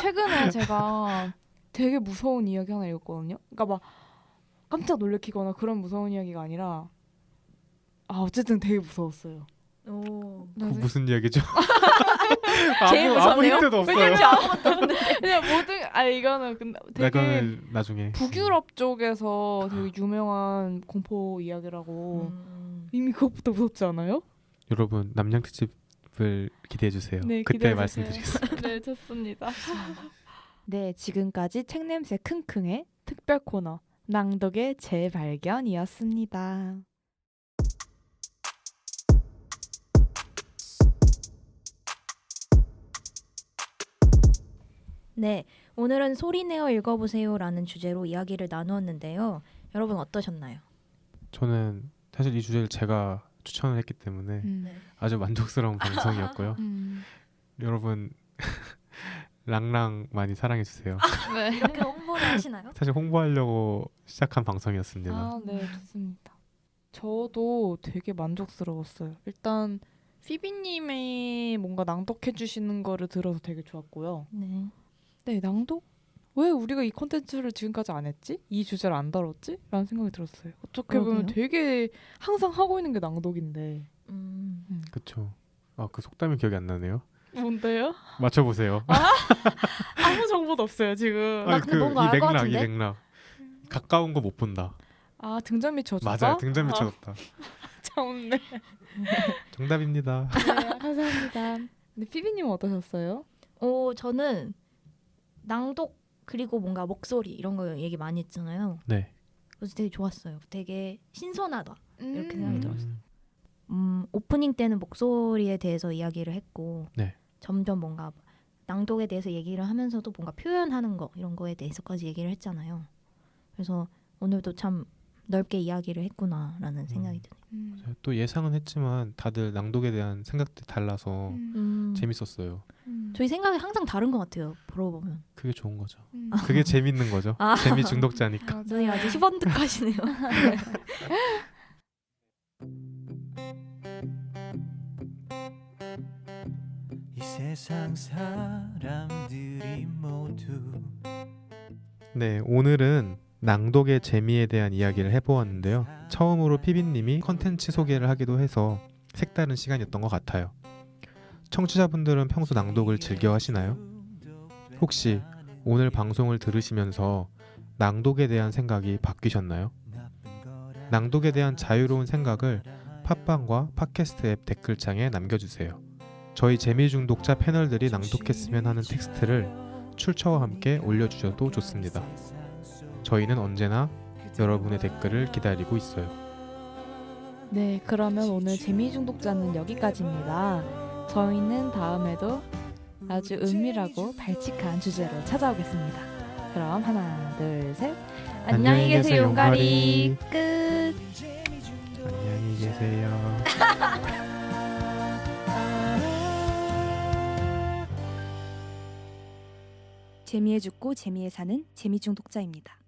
최근에 제가 되게 무서운 이야기 하나 읽었거든요. 그러니까 막 깜짝 놀래키거나 그런 무서운 이야기가 아니라 어쨌든 되게 무서웠어요. 오. 그 무슨 이야기죠? 제일 아무 무섭네요? 힌트도 없어요. 그냥 이거는 근데 되게 이거는 나중에 북유럽 쪽에서 되게 유명한 공포 이야기라고 이미 그것부터 무섭지 않아요? 여러분 남양 특집을 기대해 주세요. 네, 그때 기대해 말씀드리겠습니다. 네, 좋습니다. 네, 지금까지 책냄새 킁킁의 특별 코너 낭독의 재발견이었습니다. 네, 오늘은 소리내어 읽어보세요라는 주제로 이야기를 나누었는데요. 여러분 어떠셨나요? 저는 사실 이 주제를 제가 추천을 했기 때문에 네. 아주 만족스러운 방송이었고요. 여러분 랑랑 많이 사랑해 주세요. 네. 이렇게 홍보를 하시나요? 사실 홍보하려고 시작한 방송이었습니다. 네, 좋습니다. 저도 되게 만족스러웠어요. 일단 피비님이 뭔가 낭독해 주시는 거를 들어서 되게 좋았고요. 네. 네, 낭독? 왜 우리가 이 콘텐츠를 지금까지 안 했지? 이 주제를 안 다뤘지? 라는 생각이 들었어요. 어떻게 보면 그러게요. 되게 항상 하고 있는 게 낭독인데. 그렇죠. 그 속담이 기억이 안 나네요. 뭔데요? 맞춰보세요. 아무 정보도 없어요, 지금. 나 근데 뭔가 알 것 이 같은데? 맥락. 가까운 거 못 본다. 등잔 밑 쳐준다? 맞아요. 등잔 밑 쳐졌다. 참네. 정답입니다. 네, 감사합니다. 근데 피비님은 어떠셨어요? 저는 낭독 그리고 뭔가 목소리 이런 거 얘기 많이 했잖아요. 네. 그래서 되게 좋았어요. 되게 신선하다. 이렇게 생각이 음. 들었어요. 오프닝 때는 목소리에 대해서 이야기를 했고 네. 점점 뭔가 낭독에 대해서 얘기를 하면서도 뭔가 표현하는 거 이런 거에 대해서까지 얘기를 했잖아요. 그래서 오늘도 참 넓게 이야기를 했구나라는 생각이 드네요. 제가 또 예상은 했지만 다들 낭독에 대한 생각들이 달라서 재밌었어요. 저희 생각이 항상 다른 것 같아요. 보러보면. 그게 좋은 거죠. 그게 재밌는 거죠. 아. 재미 중독자니까. 눈이 아주 희번득하시네요. 이 세상 사람들이 모두 네, 오늘은 낭독의 재미에 대한 이야기를 해보았는데요. 처음으로 피비님이 컨텐츠 소개를 하기도 해서 색다른 시간이었던 것 같아요. 청취자분들은 평소 낭독을 즐겨 하시나요? 혹시 오늘 방송을 들으시면서 낭독에 대한 생각이 바뀌셨나요? 낭독에 대한 자유로운 생각을 팟빵과 팟캐스트 앱 댓글창에 남겨주세요. 저희 재미중독자 패널들이 낭독했으면 하는 텍스트를 출처와 함께 올려주셔도 좋습니다. 저희는 언제나 여러분의 댓글을 기다리고 있어요. 네, 그러면 오늘 재미중독자는 여기까지입니다. 저희는 다음에도 아주 은밀하고 발칙한 주제로 찾아오겠습니다. 그럼 하나, 둘, 셋. 안녕히 계세요, 용가리. 끝. 안녕히 계세요. 재미에 죽고 재미에 사는 재미중독자입니다.